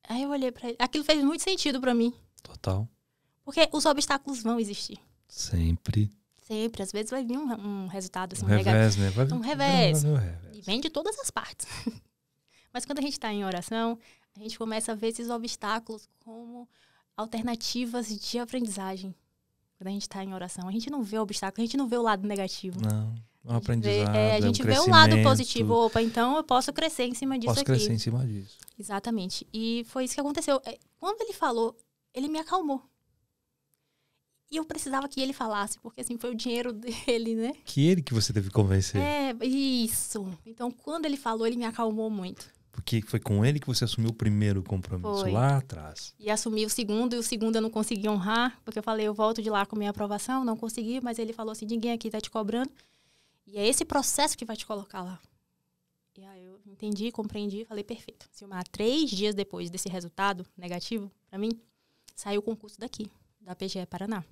Aí eu olhei pra ele. Aquilo fez muito sentido pra mim. Total. Porque os obstáculos vão existir. Sempre. Às vezes vai vir um resultado assim, revés, né? Um revés. E vem de todas as partes. Mas quando a gente está em oração, a gente começa a ver esses obstáculos como alternativas de aprendizagem. Quando a gente está em oração, a gente não vê o obstáculo, a gente não vê o lado negativo. Não, é um aprendizado, a gente vê o lado positivo. Opa, então eu posso crescer em cima disso aqui. Posso crescer em cima disso. Exatamente. E foi isso que aconteceu. Quando ele falou, ele me acalmou. E eu precisava que ele falasse, porque assim, foi o dinheiro dele, né? Que você teve que convencer. Isso. Então, quando ele falou, ele me acalmou muito. Porque foi com ele que você assumiu o primeiro compromisso, lá atrás. E assumi o segundo, e o segundo eu não consegui honrar, porque eu falei, eu volto de lá com minha aprovação, não consegui, mas ele falou assim, ninguém aqui tá te cobrando. E é esse processo que vai te colocar lá. E aí eu entendi, compreendi, falei, perfeito. Silmar, 3 dias depois desse resultado negativo, pra mim, saiu o concurso daqui, da PGE Paraná.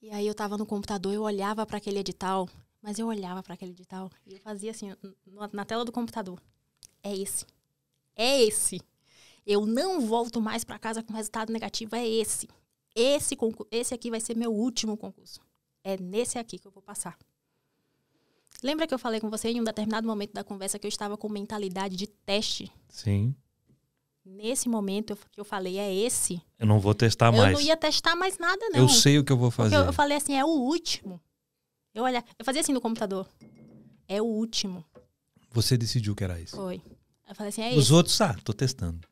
E aí eu tava no computador, eu olhava para aquele edital, e eu fazia assim, na tela do computador. É esse. Eu não volto mais para casa com resultado negativo, é esse. Esse aqui vai ser meu último concurso. É nesse aqui que eu vou passar. Lembra que eu falei com você em um determinado momento da conversa que eu estava com mentalidade de teste? Sim. Nesse momento que eu falei, é esse. Eu não vou testar mais. Eu não ia testar mais nada, não. Eu sei o que eu vou fazer. Porque eu falei assim, é o último. Eu fazia assim no computador. É o último. Você decidiu que era isso. Foi. Eu falei assim, é Os esse. outros, tô testando.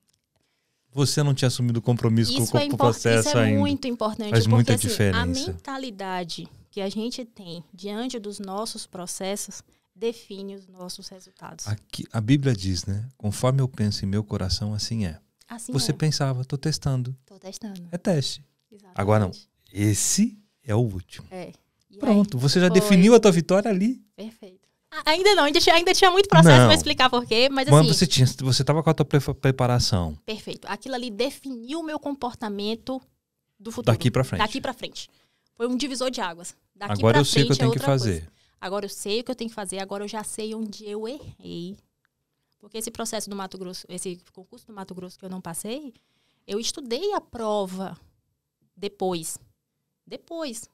Você não tinha assumido o compromisso com o processo ainda. Isso é muito importante. Faz muita porque, diferença. A mentalidade que a gente tem diante dos nossos processos define os nossos resultados. Aqui, a Bíblia diz, né? Conforme eu penso em meu coração, assim é. Assim você é. pensava, tô testando. Tô testando. É teste. Exatamente. Agora não. Esse é o último. Pronto, você já definiu a tua vitória ali. Perfeito. Ainda não, ainda tinha muito processo para explicar por quê, mas assim... Mas você estava com a tua preparação. Perfeito. Aquilo ali definiu o meu comportamento do futuro. Daqui para frente. Daqui para frente. Foi um divisor de águas. Daqui agora eu frente, sei o que eu tenho que fazer. Coisa. Agora eu sei o que eu tenho que fazer, agora eu já sei onde eu errei. Porque esse processo do Mato Grosso, esse concurso do Mato Grosso que eu não passei, eu estudei a prova depois,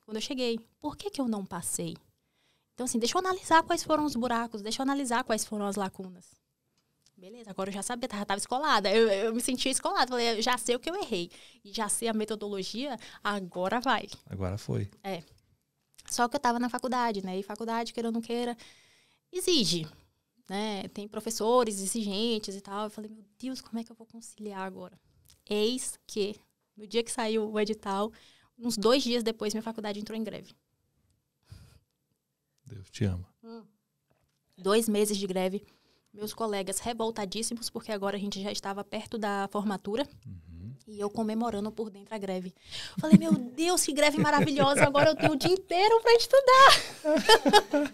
quando eu cheguei. Por que eu não passei? Então, assim, deixa eu analisar quais foram os buracos, deixa eu analisar quais foram as lacunas. Beleza, agora eu já sabia, já estava escolada. Eu me sentia escolada. Falei, eu já sei o que eu errei. E já sei a metodologia, agora vai. Agora foi. Só que eu estava na faculdade, né? E faculdade, queira ou não queira, exige, né? Tem professores exigentes e tal. Eu falei, meu Deus, como é que eu vou conciliar agora? Eis que, no dia que saiu o edital, uns 2 dias depois, minha faculdade entrou em greve. Deus te ama. 2 meses de greve. Meus colegas revoltadíssimos, porque agora a gente já estava perto da formatura. E eu comemorando por dentro a greve. Falei, meu Deus, que greve maravilhosa. Agora eu tenho o dia inteiro para estudar.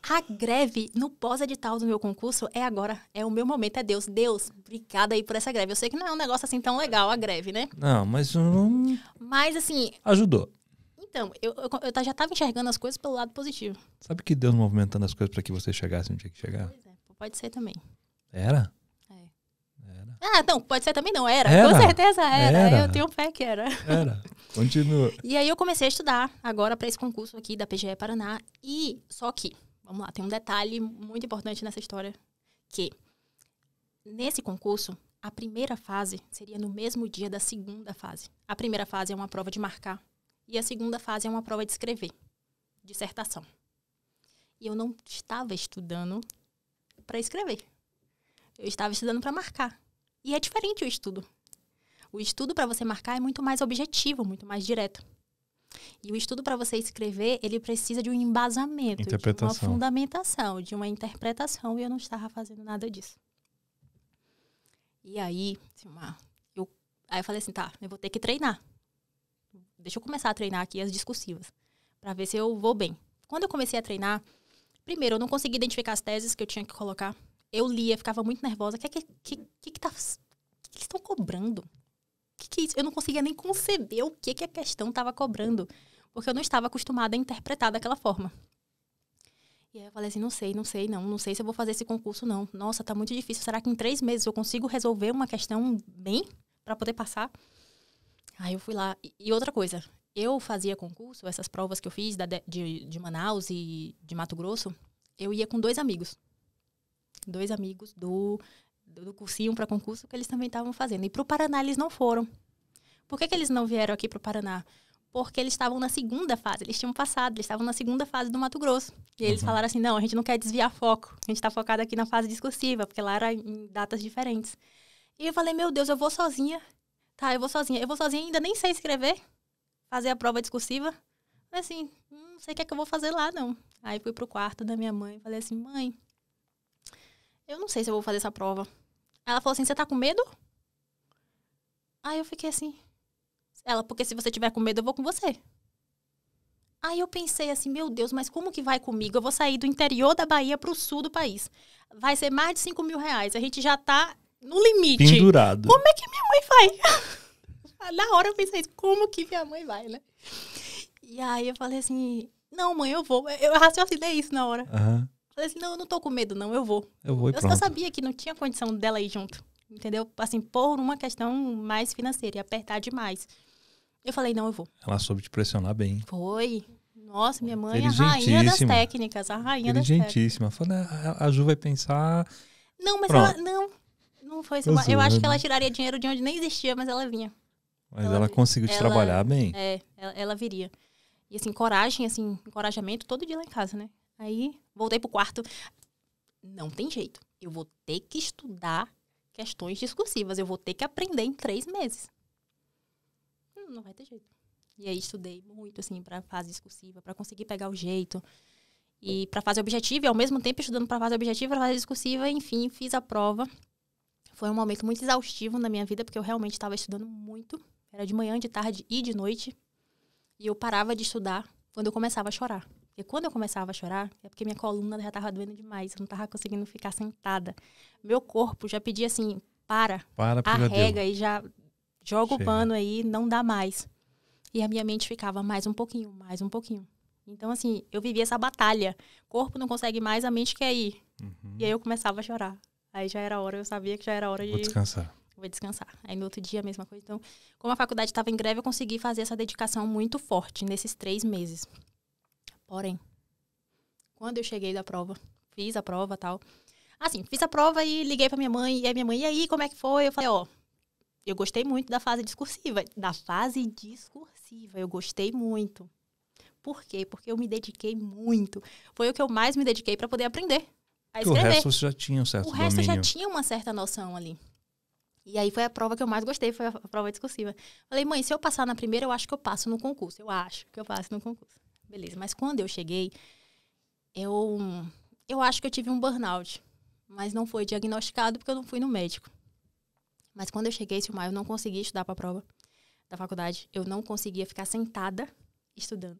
A greve no pós-edital do meu concurso é agora. É o meu momento, é Deus. Deus, obrigada aí por essa greve. Eu sei que não é um negócio assim tão legal a greve, né? Não, mas... Mas assim... Ajudou. Então, eu já estava enxergando as coisas pelo lado positivo. Sabe que Deus movimentando as coisas para que você chegasse onde tinha que chegar? Pois é, pode ser também. Era? Não, pode ser também não. Era. Com certeza era. Eu tenho fé que era. Era. Continua. E aí eu comecei a estudar agora para esse concurso aqui da PGE Paraná. Só que, vamos lá, tem um detalhe muito importante nessa história. Que nesse concurso, a primeira fase seria no mesmo dia da segunda fase. A primeira fase é uma prova de marcar. E a segunda fase é uma prova de escrever. Dissertação. E eu não estava estudando para escrever. Eu estava estudando para marcar. E é diferente o estudo. O estudo para você marcar é muito mais objetivo, muito mais direto. E o estudo para você escrever, ele precisa de um embasamento, de uma fundamentação, de uma interpretação. E eu não estava fazendo nada disso. E aí, eu falei assim, tá, eu vou ter que treinar. Deixa eu começar a treinar aqui as discursivas, para ver se eu vou bem. Quando eu comecei a treinar, primeiro, eu não conseguia identificar as teses que eu tinha que colocar. Eu lia, ficava muito nervosa. O que estão cobrando? Que é isso? Eu não conseguia nem conceber o que a questão estava cobrando, porque eu não estava acostumada a interpretar daquela forma. E aí eu falei assim, não sei se eu vou fazer esse concurso, não. Nossa, tá muito difícil. Será que em 3 meses eu consigo resolver uma questão bem para poder passar? Aí eu fui lá. E outra coisa, eu fazia concurso, essas provas que eu fiz de Manaus e de Mato Grosso, eu ia com 2 amigos. 2 amigos do cursinho para concurso que eles também estavam fazendo. E para o Paraná eles não foram. Por que eles não vieram aqui para o Paraná? Porque eles estavam na segunda fase. Eles tinham passado, eles estavam na segunda fase do Mato Grosso. E eles falaram assim, não, a gente não quer desviar foco. A gente está focado aqui na fase discursiva, porque lá era em datas diferentes. E eu falei, meu Deus, eu vou sozinha. Tá, eu vou sozinha. Eu vou sozinha, ainda nem sei escrever. Fazer a prova discursiva. Mas assim, não sei o que é que eu vou fazer lá, não. Aí fui pro quarto da minha mãe e falei assim, mãe, eu não sei se eu vou fazer essa prova. Ela falou assim, você tá com medo? Aí eu fiquei assim. Ela, porque se você tiver com medo, eu vou com você. Aí eu pensei assim, meu Deus, mas como que vai comigo? Eu vou sair do interior da Bahia pro sul do país. Vai ser mais de 5 mil reais. A gente já tá no limite. Pendurado. Como é que minha mãe vai? Na hora eu pensei isso, como que minha mãe vai, né? E aí eu falei assim, não, mãe, eu vou. Eu raciocinei isso na hora. Falei assim, não, eu não tô com medo, não, eu vou. Eu vou e pronto. Eu sabia que não tinha condição dela ir junto, entendeu? Assim, por uma questão mais financeira, e apertar demais. Eu falei, não, eu vou. Ela soube te pressionar bem. Foi. Nossa, minha mãe é a rainha das técnicas, a rainha das técnicas. Inteligentíssima. Falei, a Ju vai pensar... Não, mas pronto. Ela, não foi isso. Eu acho que ela tiraria dinheiro de onde nem existia, mas ela vinha. Mas ela conseguiu te trabalhar bem. Ela viria. E assim, encorajamento todo dia lá em casa, né? Aí, voltei pro quarto. Não tem jeito. Eu vou ter que estudar questões discursivas. Eu vou ter que aprender em 3 meses. Não vai ter jeito. E aí, estudei muito, assim, pra fase discursiva, pra conseguir pegar o jeito. E pra fase objetiva, e ao mesmo tempo estudando pra fase objetiva, pra fase discursiva, enfim, fiz a prova. Foi um momento muito exaustivo na minha vida, porque eu realmente estava estudando muito. Era de manhã, de tarde e de noite. E eu parava de estudar quando eu começava a chorar. Porque quando eu começava a chorar, é porque minha coluna já estava doendo demais. Eu não estava conseguindo ficar sentada. Meu corpo já pedia assim, arrega e já joga o pano aí, não dá mais. E a minha mente ficava mais um pouquinho, mais um pouquinho. Então, assim, eu vivia essa batalha. O corpo não consegue mais, a mente quer ir. E aí eu começava a chorar. Aí já era hora, eu sabia que já era hora de... Vou descansar. Aí no outro dia, a mesma coisa. Então, como a faculdade estava em greve, eu consegui fazer essa dedicação muito forte nesses 3 meses. Porém, quando eu cheguei da prova, fiz a prova e tal. Assim, fiz a prova e liguei pra minha mãe. E aí minha mãe, e aí, como é que foi? Eu falei, eu gostei muito da fase discursiva. Eu gostei muito. Por quê? Porque eu me dediquei muito. Foi o que eu mais me dediquei para poder aprender a escrever. O resto você já tinha um certo domínio. O resto eu já tinha uma certa noção ali. E aí foi a prova que eu mais gostei, foi a prova discursiva. Falei, mãe, se eu passar na primeira, eu acho que eu passo no concurso. Eu acho que eu passo no concurso. Beleza, mas quando eu cheguei, eu acho que eu tive um burnout. Mas não foi diagnosticado porque eu não fui no médico. Mas quando eu cheguei, Silmar, eu não conseguia estudar para a prova da faculdade. Eu não conseguia ficar sentada estudando.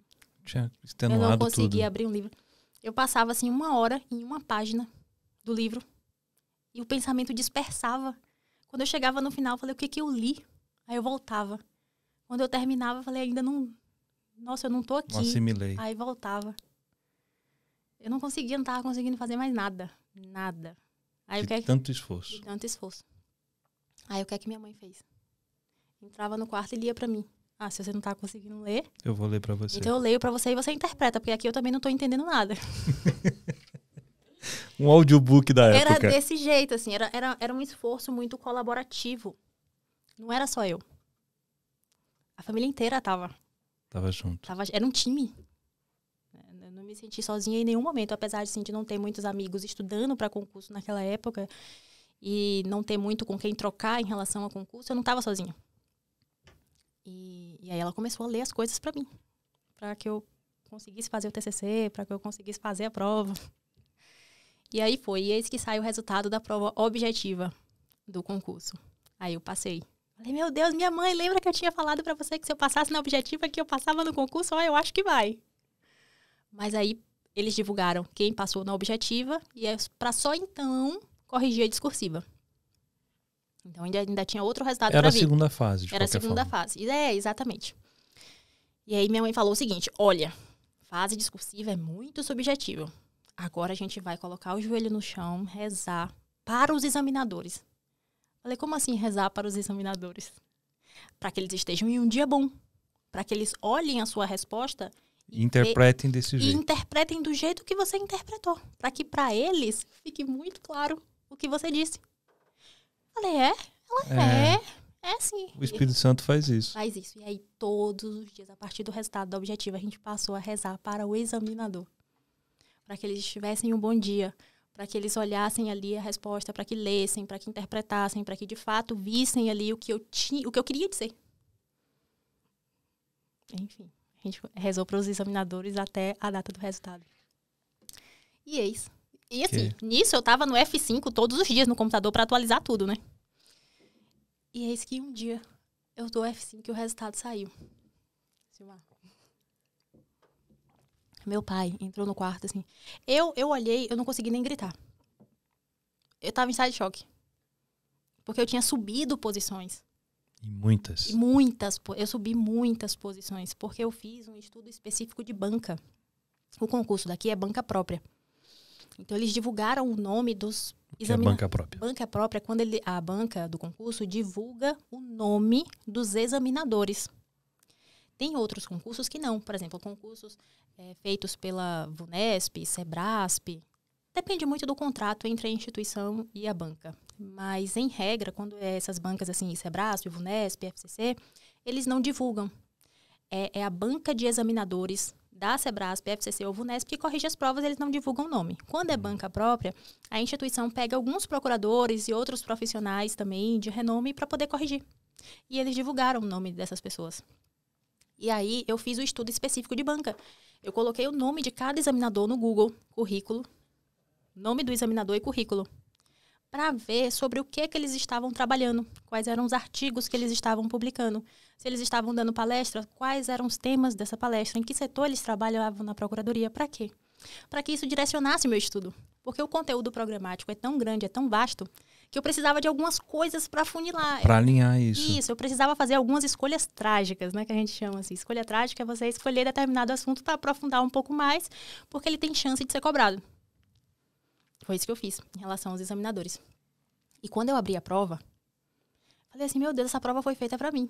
Eu não conseguia abrir um livro. Eu passava, assim, 1 hora em uma página do livro. E o pensamento dispersava. Quando eu chegava no final, eu falei, o que eu li? Aí eu voltava. Quando eu terminava, eu falei, ainda não... Nossa, eu não tô aqui. Não assimilei. Aí voltava. Eu não estava conseguindo fazer mais nada. Nada. Aí, tanto esforço. De tanto esforço. Aí o que é que minha mãe fez? Entrava no quarto e lia pra mim. Se você não tá conseguindo ler... Eu vou ler pra você. Então eu leio pra você e você interpreta, porque aqui eu também não tô entendendo nada. Um audiobook da época. Era desse jeito, assim. Era um esforço muito colaborativo. Não era só eu. A família inteira tava junto. Era um time. Eu não me senti sozinha em nenhum momento, apesar de não ter muitos amigos estudando para concurso naquela época e não ter muito com quem trocar em relação ao concurso, eu não estava sozinha. E aí ela começou a ler as coisas para mim, para que eu conseguisse fazer o TCC, para que eu conseguisse fazer a prova. E aí foi, e eis que sai o resultado da prova objetiva do concurso. Aí eu passei. Falei, meu Deus, minha mãe, lembra que eu tinha falado para você que se eu passasse na objetiva que eu passava no concurso? Eu acho que vai. Mas aí eles divulgaram quem passou na objetiva e é para só então corrigir a discursiva. Então ainda tinha outro resultado para vir. Era a segunda fase, Era a segunda fase. Exatamente. E aí minha mãe falou o seguinte, olha, fase discursiva é muito subjetiva. Agora a gente vai colocar o joelho no chão, rezar para os examinadores. Falei, como assim rezar para os examinadores? Para que eles estejam em um dia bom. Para que eles olhem a sua resposta e interpretem desse jeito. E interpretem do jeito que você interpretou. Para que para eles fique muito claro o que você disse. Falei, Ela é sim. O Espírito Santo faz isso. Faz isso. E aí todos os dias, a partir do resultado da objetiva, a gente passou a rezar para o examinador. Para que eles tivessem um bom dia. Para que eles olhassem ali a resposta, para que lessem, para que interpretassem, para que de fato vissem ali o que eu queria dizer. Enfim, a gente rezou para os examinadores até a data do resultado. E eis. E assim, nisso eu tava no F5 todos os dias no computador para atualizar tudo, né? E eis que um dia eu dou F5 e o resultado saiu. Silmar. Meu pai entrou no quarto, assim. Eu olhei, eu não consegui nem gritar. Eu tava em estado de choque. Porque eu tinha subido posições. E muitas. Eu subi muitas posições. Porque eu fiz um estudo específico de banca. O concurso daqui é banca própria. Então, eles divulgaram o nome dos examinadores. É banca própria? Banca própria é quando a banca do concurso divulga o nome dos examinadores. Tem outros concursos que não. Por exemplo, concursos feitos pela VUNESP, SEBRASP. Depende muito do contrato entre a instituição e a banca. Mas, em regra, quando essas bancas assim, SEBRASP, VUNESP, FCC, eles não divulgam. É a banca de examinadores da SEBRASP, FCC ou VUNESP que corrige as provas, eles não divulgam o nome. Quando é banca própria, a instituição pega alguns procuradores e outros profissionais também de renome para poder corrigir. E eles divulgaram o nome dessas pessoas. E aí, eu fiz o estudo específico de banca. Eu coloquei o nome de cada examinador no Google, currículo, nome do examinador e currículo, para ver sobre o que eles estavam trabalhando, quais eram os artigos que eles estavam publicando, se eles estavam dando palestra, quais eram os temas dessa palestra, em que setor eles trabalhavam na procuradoria, para quê? Para que isso direcionasse o meu estudo. Porque o conteúdo programático é tão grande, é tão vasto, que eu precisava de algumas coisas para funilar. Para alinhar isso. Isso, eu precisava fazer algumas escolhas trágicas, né, que a gente chama assim. Escolha trágica é você escolher determinado assunto para aprofundar um pouco mais, porque ele tem chance de ser cobrado. Foi isso que eu fiz em relação aos examinadores. E quando eu abri a prova, falei assim, meu Deus, essa prova foi feita para mim.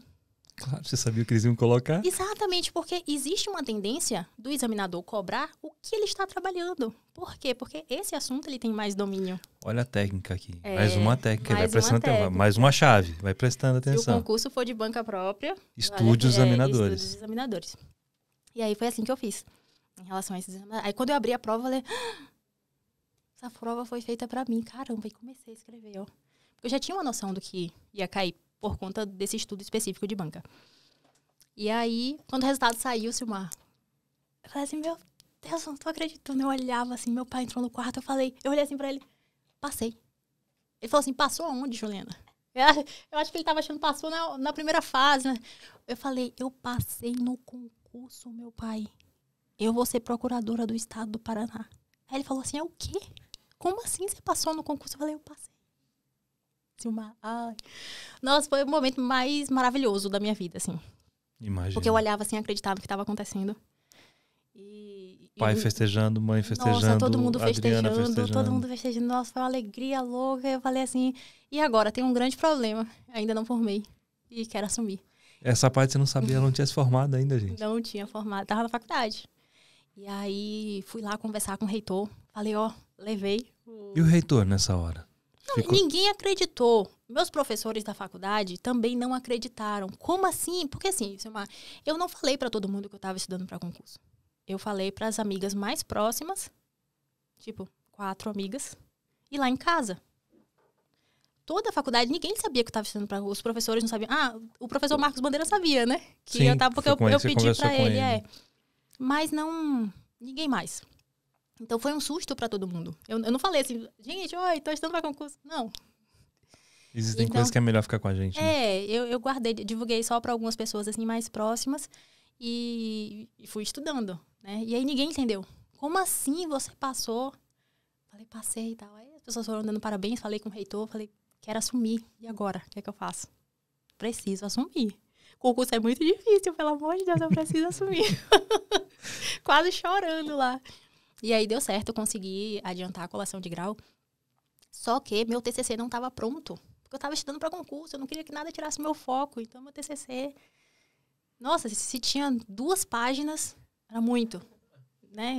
Claro, você sabia o que eles iam colocar? Exatamente, porque existe uma tendência do examinador cobrar o que ele está trabalhando. Por quê? Porque esse assunto ele tem mais domínio. Olha a técnica aqui. Mais uma técnica. Vai prestando atenção. Técnica. Mais uma chave. Vai prestando atenção. Se o concurso for de banca própria... Estude os examinadores. Estude os examinadores. E aí foi assim que eu fiz. Em relação a esses examinadores. Aí quando eu abri a prova, eu falei... Essa prova foi feita pra mim. Caramba, e comecei a escrever, ó. Porque eu já tinha uma noção do que ia cair por conta desse estudo específico de banca. E aí, quando o resultado saiu, Silmar, eu falei assim, meu Deus, eu não tô acreditando. Eu olhava assim, meu pai entrou no quarto, eu olhei assim pra ele, passei. Ele falou assim, passou aonde, Juliana? Eu acho que ele tava achando que passou na primeira fase, né? Eu falei, eu passei no concurso, meu pai. Eu vou ser procuradora do estado do Paraná. Aí ele falou assim, é o quê? Como assim você passou no concurso? Eu falei, eu passei. Silmar, ai. Nossa, foi o momento mais maravilhoso da minha vida, assim. Imagina. Porque eu olhava assim, acreditava que estava acontecendo. Pai festejando, mãe festejando, nossa, todo mundo Adriana festejando, todo mundo festejando. Nossa, foi uma alegria louca. Eu falei assim, e agora? Tem um grande problema. Ainda não formei e quero assumir. Essa parte você não sabia, ela não tinha se formado ainda, gente. Não tinha formado, tava na faculdade. E aí, fui lá conversar com o reitor. Falei, ó, levei. E o reitor nessa hora? Não, ninguém acreditou. Meus professores da faculdade também não acreditaram. Como assim? Porque assim, eu não falei para todo mundo que eu estava estudando para concurso. Eu falei para as amigas mais próximas, tipo, 4 amigas, e lá em casa. Toda a faculdade, ninguém sabia que eu estava estudando para concurso. Os professores não sabiam. Ah, o professor Marcos Bandeira sabia, né? Que sim, eu tava, porque eu pedi para ele. Mas não, ninguém mais. Então, foi um susto para todo mundo. Eu não falei assim, gente, oi, tô estudando para concurso. Não. Existem coisas que é melhor ficar com a gente, né? Eu guardei, divulguei só para algumas pessoas assim mais próximas e fui estudando, né? E aí ninguém entendeu. Como assim você passou? Falei, passei e tal. Aí as pessoas foram dando parabéns, falei com o reitor, falei, quero assumir. E agora? O que é que eu faço? Preciso assumir. O concurso é muito difícil, pelo amor de Deus, eu preciso assumir. Quase chorando lá. E aí deu certo, eu consegui adiantar a colação de grau. Só que meu TCC não estava pronto. Porque eu estava estudando para concurso, eu não queria que nada tirasse meu foco. Então, meu TCC... Nossa, se tinha 2 páginas, era muito. Né?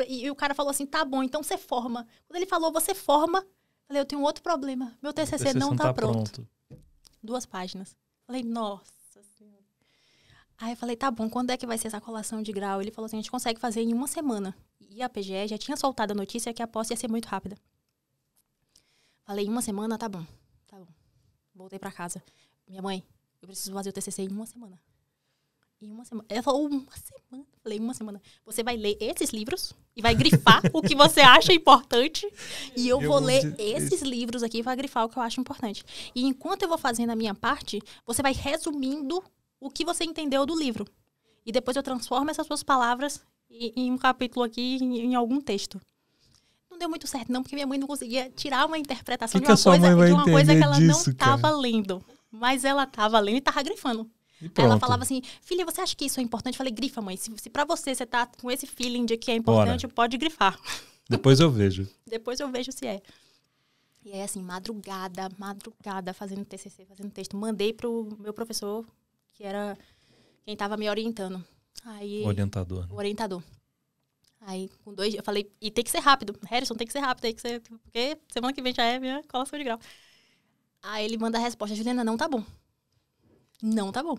E o cara falou assim, tá bom, então você forma. Quando ele falou, você forma, eu falei, eu tenho outro problema. Meu TCC não tá pronto. 2 páginas. Falei, nossa Senhora. Aí eu falei, tá bom, quando é que vai ser essa colação de grau? Ele falou assim, a gente consegue fazer em 1 semana. E a PGE já tinha soltado a notícia que a posse ia ser muito rápida. Falei, em 1 semana, tá bom. Tá bom. Voltei pra casa. Minha mãe, eu preciso fazer o TCC em 1 semana. Em 1 semana. Ela falou, 1 semana? Falei, 1 semana. Você vai ler esses livros e vai grifar o que você acha importante. E eu vou ler esses livros aqui e vai grifar o que eu acho importante. E enquanto eu vou fazendo a minha parte, você vai resumindo o que você entendeu do livro. E depois eu transformo essas suas palavras em um capítulo aqui, em algum texto. Não deu muito certo, não, porque minha mãe não conseguia tirar uma interpretação de uma coisa que ela não estava lendo. Mas ela estava lendo e estava grifando. Ela falava assim, filha, você acha que isso é importante? Eu falei, grifa, mãe. Se pra você tá com esse feeling de que é importante, pode grifar. Depois eu vejo. Depois eu vejo se é. E aí, assim, madrugada, fazendo TCC, fazendo texto. Mandei pro meu professor, que era quem estava me orientando. Aí, orientador. O orientador. Aí, com 2 dias, eu falei, e tem que ser rápido. Harrison, tem que ser rápido. Porque semana que vem já é minha colação de grau. Aí ele manda a resposta, Juliana, não tá bom. Não tá bom.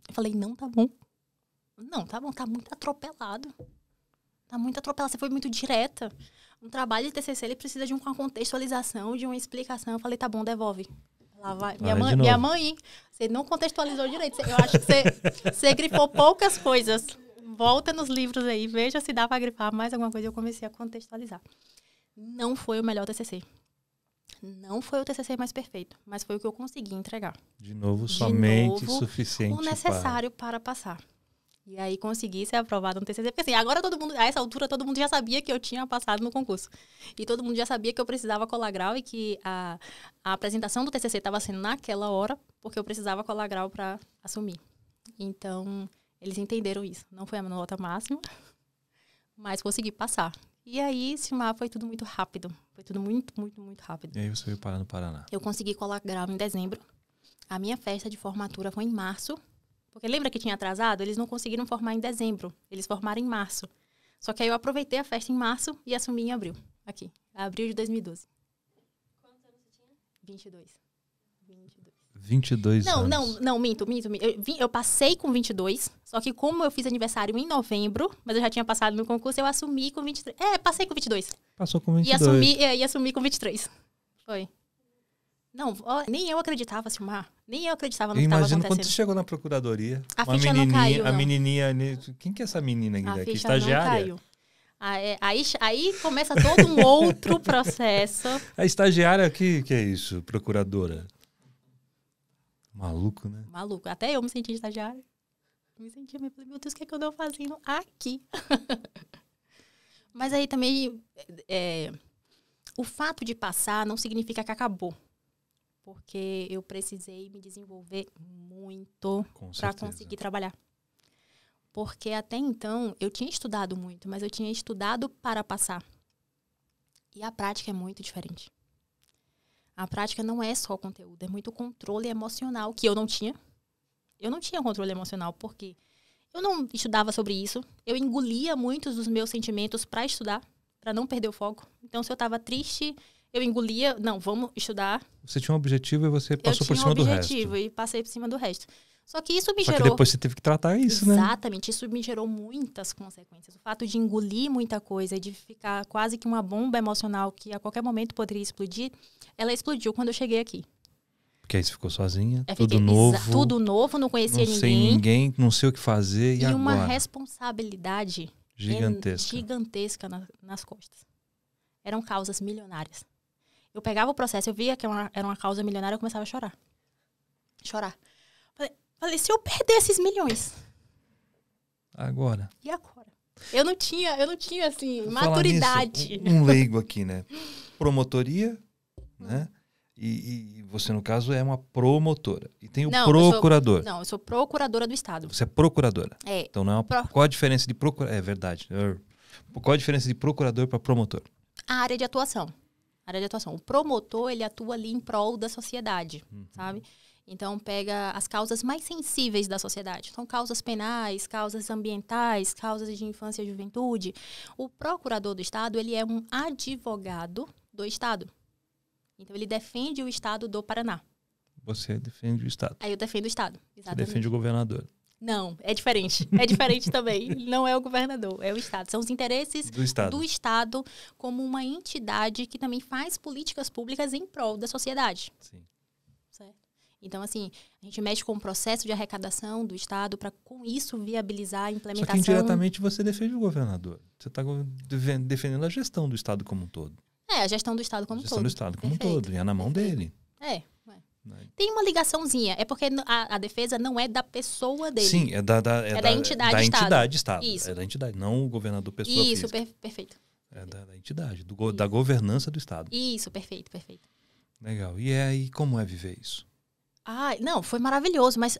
Eu falei, não tá bom. Não tá bom, tá muito atropelado. Tá muito atropelado, você foi muito direta. Um trabalho de TCC, ele precisa de uma contextualização, de uma explicação. Eu falei, tá bom, devolve. Lá vai. Minha mãe, você não contextualizou direito. Eu acho que você grifou poucas coisas. Volta nos livros aí, veja se dá pra grifar mais alguma coisa. Eu comecei a contextualizar. Não foi o melhor TCC. Não foi o TCC mais perfeito, mas foi o que eu consegui entregar. De novo, somente suficiente o necessário para passar. E aí consegui ser aprovada no TCC. Porque assim, agora todo mundo, a essa altura, todo mundo já sabia que eu tinha passado no concurso. E todo mundo já sabia que eu precisava colar grau e que a apresentação do TCC estava sendo naquela hora, porque eu precisava colar grau para assumir. Então, eles entenderam isso. Não foi a minha nota máxima, mas consegui passar. E aí, Silmar, foi tudo muito rápido. Foi tudo muito, muito, muito rápido. E aí você veio parar no Paraná? Eu consegui colar grau em dezembro. A minha festa de formatura foi em março. Porque lembra que tinha atrasado? Eles não conseguiram formar em dezembro. Eles formaram em março. Só que aí eu aproveitei a festa em março e assumi em abril. Aqui. Abril de 2012. Quantos anos você tinha? 22. 22 anos. Não, minto. Eu passei com 22, só que como eu fiz aniversário em novembro, mas eu já tinha passado no concurso, eu assumi com 23. Passei com 22. Passou com 22. E assumi com 23. Foi. Não, nem eu acreditava, Silmar. Nem eu acreditava no que estava acontecendo. Imagina quando você chegou na procuradoria. A ficha não caiu, A não. menininha... Quem que é essa menina aqui? A ficha Estagiária? não caiu. Aí começa todo um outro processo. A estagiária, que é isso? Procuradora. Maluco, né? Maluco. Até eu me senti estagiária. Me senti, meu Deus, o que é que eu tô fazendo aqui? Mas aí também, o fato de passar não significa que acabou. Porque eu precisei me desenvolver muito para conseguir trabalhar. Porque até então, eu tinha estudado muito, mas eu tinha estudado para passar. E a prática é muito diferente. A prática não é só conteúdo, é muito controle emocional, que eu não tinha. Eu não tinha controle emocional, porque eu não estudava sobre isso. Eu engolia muitos dos meus sentimentos para estudar, para não perder o foco. Então, se eu estava triste, eu engolia, não, vamos estudar. Você tinha um objetivo e você passou por cima do resto. Eu tinha um objetivo e passei por cima do resto. Só que isso me gerou... Só que depois você teve que tratar isso, né? Exatamente, isso me gerou muitas consequências. O fato de engolir muita coisa, de ficar quase que uma bomba emocional que a qualquer momento poderia explodir, ela explodiu quando eu cheguei aqui. Porque aí você ficou sozinha, tudo novo. Tudo novo, não conhecia ninguém. Não sei ninguém, não sei o que fazer, e agora? Uma responsabilidade gigantesca nas costas. Eram causas milionárias. Eu pegava o processo, eu via que era uma causa milionária, eu começava a chorar. Falei, se eu perder esses milhões... Agora? E agora? Eu não tinha assim, maturidade. Nisso, um leigo aqui, né? Promotoria, né? E você, no caso, é uma promotora. E tem o procurador. Eu sou procuradora do Estado. Você é procuradora. É. Então, não é qual a diferença de procurador? É verdade. Qual a diferença de procurador para promotor? A área de atuação. O promotor, ele atua ali em prol da sociedade, sabe? Então, pega as causas mais sensíveis da sociedade. São causas penais, causas ambientais, causas de infância e juventude. O procurador do Estado, ele é um advogado do Estado. Então, ele defende o Estado do Paraná. Você defende o Estado. Aí eu defendo o Estado, exatamente. Você defende o governador. Não, é diferente. É diferente também. Não é o governador, é o Estado. São os interesses do Estado como uma entidade que também faz políticas públicas em prol da sociedade. Sim. Certo? Então, assim, a gente mexe com o processo de arrecadação do Estado para, com isso, viabilizar a implementação... Só que indiretamente você defende o governador. Você está defendendo a gestão do Estado como um todo. A gestão do Estado como um todo. A gestão do Estado como um todo. E é na mão dele. Tem uma ligaçãozinha. É porque a defesa não é da pessoa dele. Sim, é da entidade Estado. Isso. É da entidade, não o governador pessoa física. Isso, perfeito. É da entidade, da governança do Estado. Isso, perfeito. Legal. E aí, como é viver isso? Não, foi maravilhoso, mas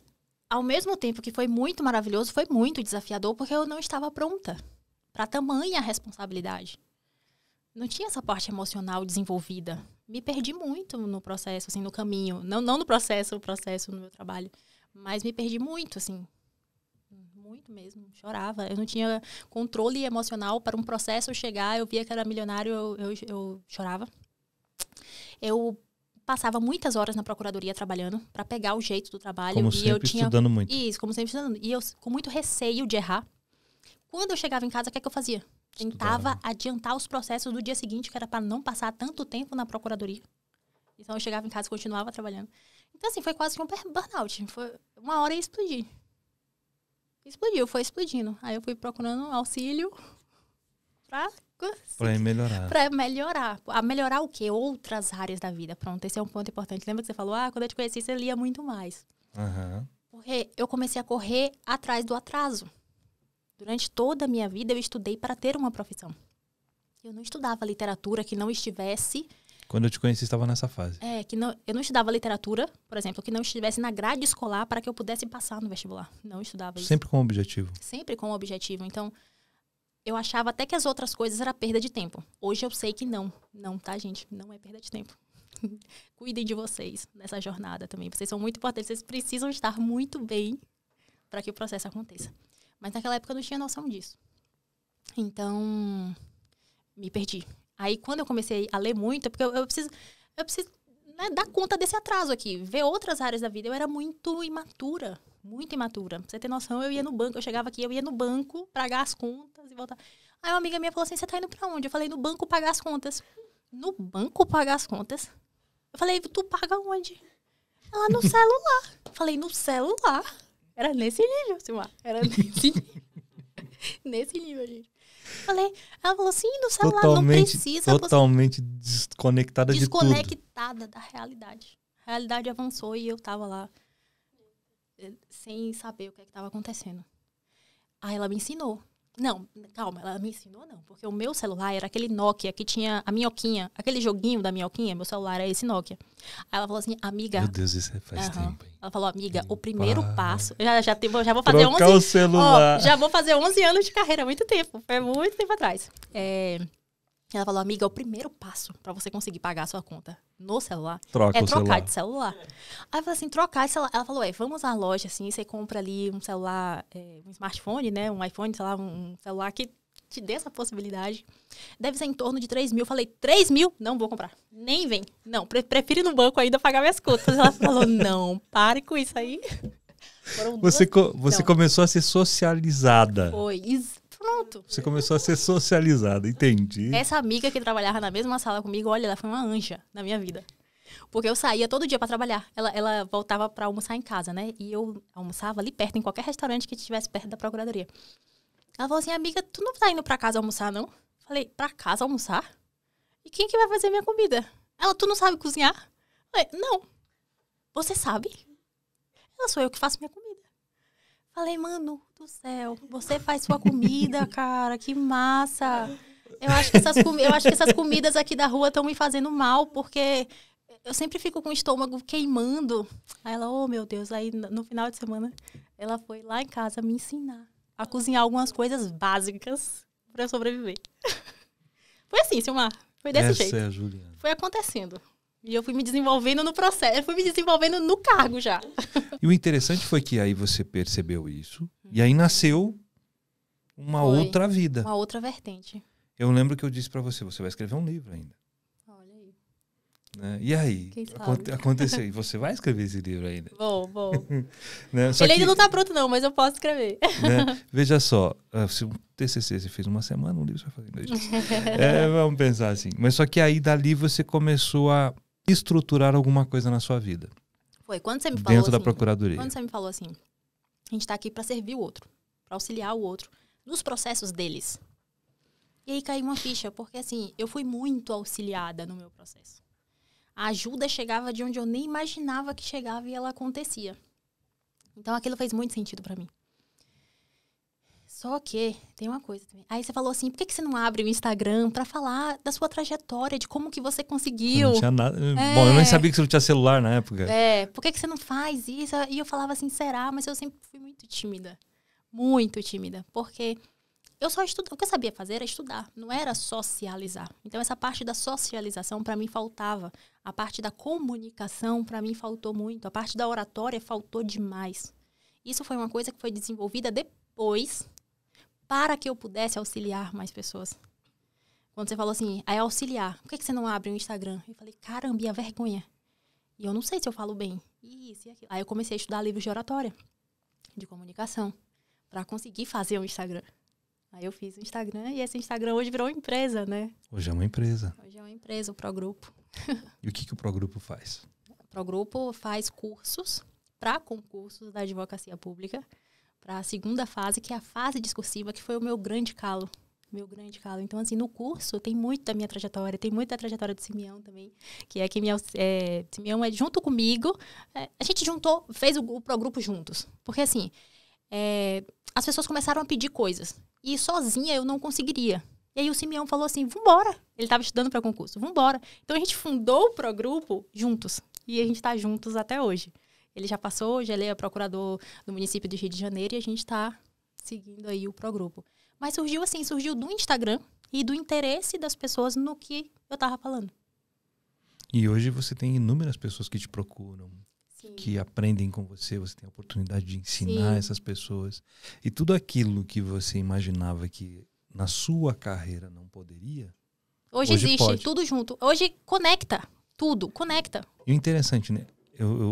ao mesmo tempo que foi muito maravilhoso, foi muito desafiador, porque eu não estava pronta para tamanha responsabilidade. Não tinha essa parte emocional desenvolvida. Me perdi muito no processo, assim, no caminho. Não no processo, no meu trabalho. Mas me perdi muito, assim. Muito mesmo. Chorava. Eu não tinha controle emocional para um processo chegar. Eu via que era milionário, eu chorava. Eu passava muitas horas na procuradoria trabalhando para pegar o jeito do trabalho. Como sempre, estudando muito. Isso, como sempre estudando. E eu com muito receio de errar. Quando eu chegava em casa, o que é que eu fazia? Tentava adiantar os processos do dia seguinte, que era para não passar tanto tempo na procuradoria. Então, eu chegava em casa e continuava trabalhando. Então, assim, foi quase que um burnout. Foi uma hora e explodiu. Foi explodindo. Aí eu fui procurando auxílio Para melhorar. Para melhorar. A melhorar o quê? Outras áreas da vida. Pronto, esse é um ponto importante. Lembra que você falou, quando eu te conheci, você lia muito mais. Uhum. Porque eu comecei a correr atrás do atraso. Durante toda a minha vida, eu estudei para ter uma profissão. Eu não estudava literatura que não estivesse... Quando eu te conheci, estava nessa fase. Eu não estudava literatura, por exemplo, que não estivesse na grade escolar para que eu pudesse passar no vestibular. Não estudava isso. Sempre com objetivo. Sempre com objetivo. Então, eu achava até que as outras coisas era perda de tempo. Hoje eu sei que não. Não, tá, gente? Não é perda de tempo. Cuidem de vocês nessa jornada também. Vocês são muito importantes. Vocês precisam estar muito bem para que o processo aconteça. Mas naquela época eu não tinha noção disso. Então, me perdi. Aí, quando eu comecei a ler muito, é porque eu preciso né, dar conta desse atraso aqui. Ver outras áreas da vida. Eu era muito imatura. Muito imatura. Pra você ter noção, eu ia no banco. Eu chegava aqui, eu ia no banco pagar as contas e voltar. Aí uma amiga minha falou assim, você tá indo pra onde? Eu falei, no banco pagar as contas. No banco pagar as contas? Eu falei, tu paga onde? Ela, no celular. Eu falei, no celular? Era nesse nível, Silmar. Era nesse nível. Nesse nível, gente. Ela falou assim, no celular não precisa. Totalmente desconectada de tudo. Desconectada da realidade. A realidade avançou e eu tava lá sem saber o que estava acontecendo. Aí ela me ensinou. Não, calma, ela me ensinou não. Porque o meu celular era aquele Nokia que tinha a minhoquinha. Aquele joguinho da minhoquinha, meu celular era esse Nokia. Aí ela falou assim, amiga... Meu Deus, isso faz tempo. Hein? Ela falou, amiga, o primeiro passo... Já vou fazer trocar 11... o celular. Já vou fazer 11 anos de carreira, muito tempo. Foi muito tempo atrás. Ela falou, amiga, o primeiro passo pra você conseguir pagar a sua conta no celular é trocar de celular. Aí eu falei assim, trocar de celular. Ela falou, vamos à loja, assim, você compra ali um celular, um smartphone, né? Um iPhone, sei lá, um celular que te dê essa possibilidade. Deve ser em torno de 3 mil. Eu falei, 3 mil? Não vou comprar. Nem vem. Não, prefiro ir no banco ainda pagar minhas contas. Ela falou, não, pare com isso aí. Você começou a ser socializada. Foi, pronto. Você começou a ser socializada, entendi. Essa amiga que trabalhava na mesma sala comigo, olha, ela foi uma anja na minha vida. Porque eu saía todo dia pra trabalhar. Ela voltava pra almoçar em casa, né? E eu almoçava ali perto, em qualquer restaurante que estivesse perto da procuradoria. Ela falou assim, amiga, tu não tá indo pra casa almoçar, não? Falei, pra casa almoçar? E quem que vai fazer minha comida? Ela, tu não sabe cozinhar? Falei, não. Você sabe? Ela, sou eu que faço minha comida. Falei, mano do céu, você faz sua comida, cara, que massa. Eu acho que essas comidas aqui da rua estão me fazendo mal, porque eu sempre fico com o estômago queimando. Aí ela, oh meu Deus, aí no final de semana, ela foi lá em casa me ensinar a cozinhar algumas coisas básicas para eu sobreviver. Foi assim, Silmar, foi desse jeito. Essa é a Juliana. Foi acontecendo. E eu fui me desenvolvendo no processo, eu fui me desenvolvendo no cargo já. E o interessante foi que aí você percebeu isso, e aí nasceu uma outra vida. Uma outra vertente. Eu lembro que eu disse pra você, você vai escrever um livro ainda. Olha aí. Né? E aí? Quem sabe? Aconteceu. E você vai escrever esse livro ainda? Vou. Né? Ele ainda não tá pronto não, mas eu posso escrever. Né? Veja só, se um TCC você fez uma semana, um livro você vai fazer em 2 dias. Vamos pensar assim. Mas só que aí dali você começou a estruturar alguma coisa na sua vida. Foi, quando você me falou dentro da assim, procuradoria. Quando você me falou assim, a gente tá aqui pra servir o outro, pra auxiliar o outro, nos processos deles. E aí caiu uma ficha, porque assim, eu fui muito auxiliada no meu processo. A ajuda chegava de onde eu nem imaginava que chegava e ela acontecia. Então aquilo fez muito sentido pra mim. Só que tem uma coisa também. Aí você falou assim, por que você não abre o Instagram pra falar da sua trajetória, de como que você conseguiu? Não tinha nada. Bom, eu nem sabia que você não tinha celular na época. Por que você não faz isso? E eu falava assim, será? Mas eu sempre fui muito tímida. Muito tímida. Porque eu só estudava. O que eu sabia fazer era estudar. Não era socializar. Então, essa parte da socialização, pra mim, faltava. A parte da comunicação, pra mim, faltou muito. A parte da oratória faltou demais. Isso foi uma coisa que foi desenvolvida depois, para que eu pudesse auxiliar mais pessoas. Quando você falou assim, aí auxiliar, por que você não abre o Instagram? Eu falei, caramba, e a vergonha? E eu não sei se eu falo bem. Isso e aquilo. Aí eu comecei a estudar livros de oratória, de comunicação, para conseguir fazer um Instagram. Aí eu fiz o Instagram e esse Instagram hoje virou uma empresa, né? Hoje é uma empresa. Hoje é uma empresa, o Progrupo. E o que o Progrupo faz? O Progrupo faz cursos para concursos da advocacia pública, para a segunda fase, que é a fase discursiva, que foi o meu grande calo meu grande calo. Então, assim, no curso tem muito da minha trajetória, tem muito da trajetória do Simeão também, que é que Simeão é junto comigo, a gente juntou, fez o progrupo juntos. Porque, assim, as pessoas começaram a pedir coisas, e sozinha eu não conseguiria. E aí o Simeão falou assim, vambora. Ele estava estudando para concurso, vambora. Então, a gente fundou o progrupo juntos, e a gente está juntos até hoje. Ele já passou, já ele é procurador do município de Rio de Janeiro, e a gente está seguindo aí o progrupo. Mas surgiu do Instagram e do interesse das pessoas no que eu tava falando. E hoje você tem inúmeras pessoas que te procuram, Sim. que aprendem com você tem a oportunidade de ensinar Sim. essas pessoas. E tudo aquilo que você imaginava que na sua carreira não poderia, Hoje existe, pode. tudo junto. Hoje conecta, tudo, conecta. E o interessante, né?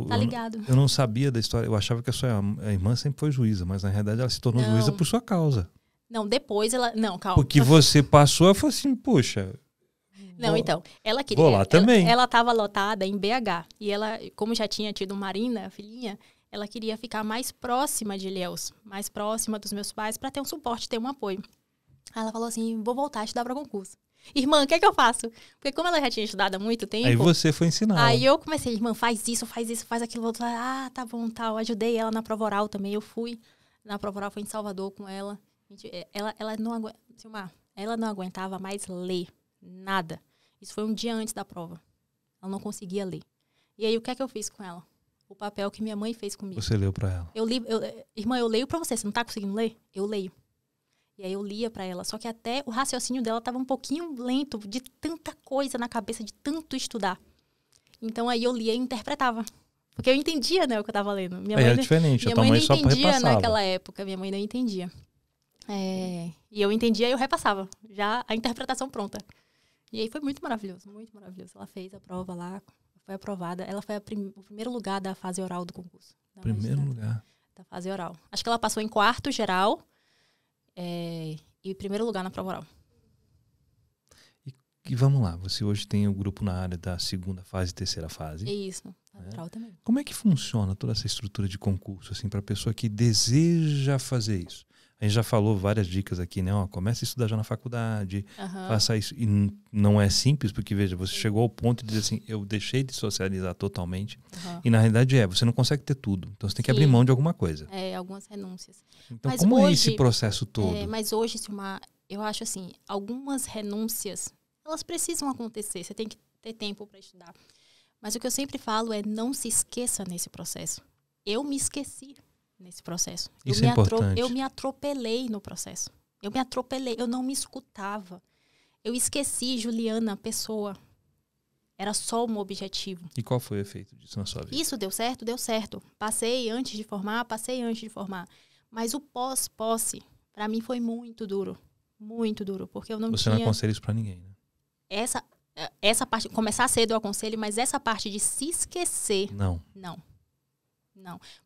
Tá ligado. Eu não sabia da história, eu achava que a sua irmã sempre foi juíza, mas na realidade ela se tornou Não. juíza por sua causa. Não, depois ela... Não, calma. Porque você passou, eu falei assim, puxa... Não, então, ela queria... Vou lá também. Ela tava lotada em BH. E ela, como já tinha tido Marina, a filhinha, ela queria ficar mais próxima de Ilhéus, mais próxima dos meus pais, para ter um suporte, ter um apoio. Aí ela falou assim, vou voltar a estudar para concurso. Irmã, o que é que eu faço? Porque como ela já tinha estudado há muito tempo... Aí você foi ensinar. Aí eu comecei, irmã, faz isso, faz aquilo, outro. Tá bom, tal. Ajudei ela na prova oral também. Eu fui na prova oral, fui em Salvador com ela. Ela não aguentava mais ler nada. Isso foi um dia antes da prova. Ela não conseguia ler. E aí, o que é que eu fiz com ela? O papel que minha mãe fez comigo. Você leu pra ela. Irmã, eu leio pra você. Você não tá conseguindo ler? Eu leio. E aí eu lia pra ela. Só que até o raciocínio dela tava um pouquinho lento, de tanta coisa na cabeça, de tanto estudar. Então aí eu lia e interpretava. Porque eu entendia, né, o que eu tava lendo. Minha mãe, Era diferente, a tua mãe só entendia repassava. naquela época. Minha mãe não entendia. E eu entendia e eu repassava. Já a interpretação pronta. E aí foi muito maravilhoso, muito maravilhoso. Ela fez a prova lá, foi aprovada. Ela foi o primeiro lugar da fase oral do concurso. Primeiro lugar. Da fase oral. Acho que ela passou em quarto geral e primeiro lugar na prova oral. E vamos lá, você hoje tem o grupo na área da segunda fase e terceira fase. Isso, oral também. Como é que funciona toda essa estrutura de concurso, assim, para a pessoa que deseja fazer isso? A gente já falou várias dicas aqui, né? Comece a estudar já na faculdade, faça isso. E não é simples, porque, veja, você chegou ao ponto de dizer assim, eu deixei de socializar totalmente. E na realidade você não consegue ter tudo. Então você tem que abrir mão de alguma coisa. Algumas renúncias. Então como é esse processo todo? Mas hoje, eu acho assim, algumas renúncias, elas precisam acontecer. Você tem que ter tempo para estudar. Mas o que eu sempre falo é não se esqueça nesse processo. Eu me esqueci nesse processo. Isso é importante. Eu me atropelei no processo. Eu não me escutava. Eu esqueci Juliana, pessoa. Era só um objetivo. E qual foi o efeito disso na sua vida? Isso deu certo? Deu certo. Passei antes de formar. Mas o pós-posse, para mim, foi muito duro. Muito duro, porque eu não tinha... Você não aconselha isso para ninguém, né? Essa parte, começar cedo eu aconselho, mas essa parte de se esquecer... Não.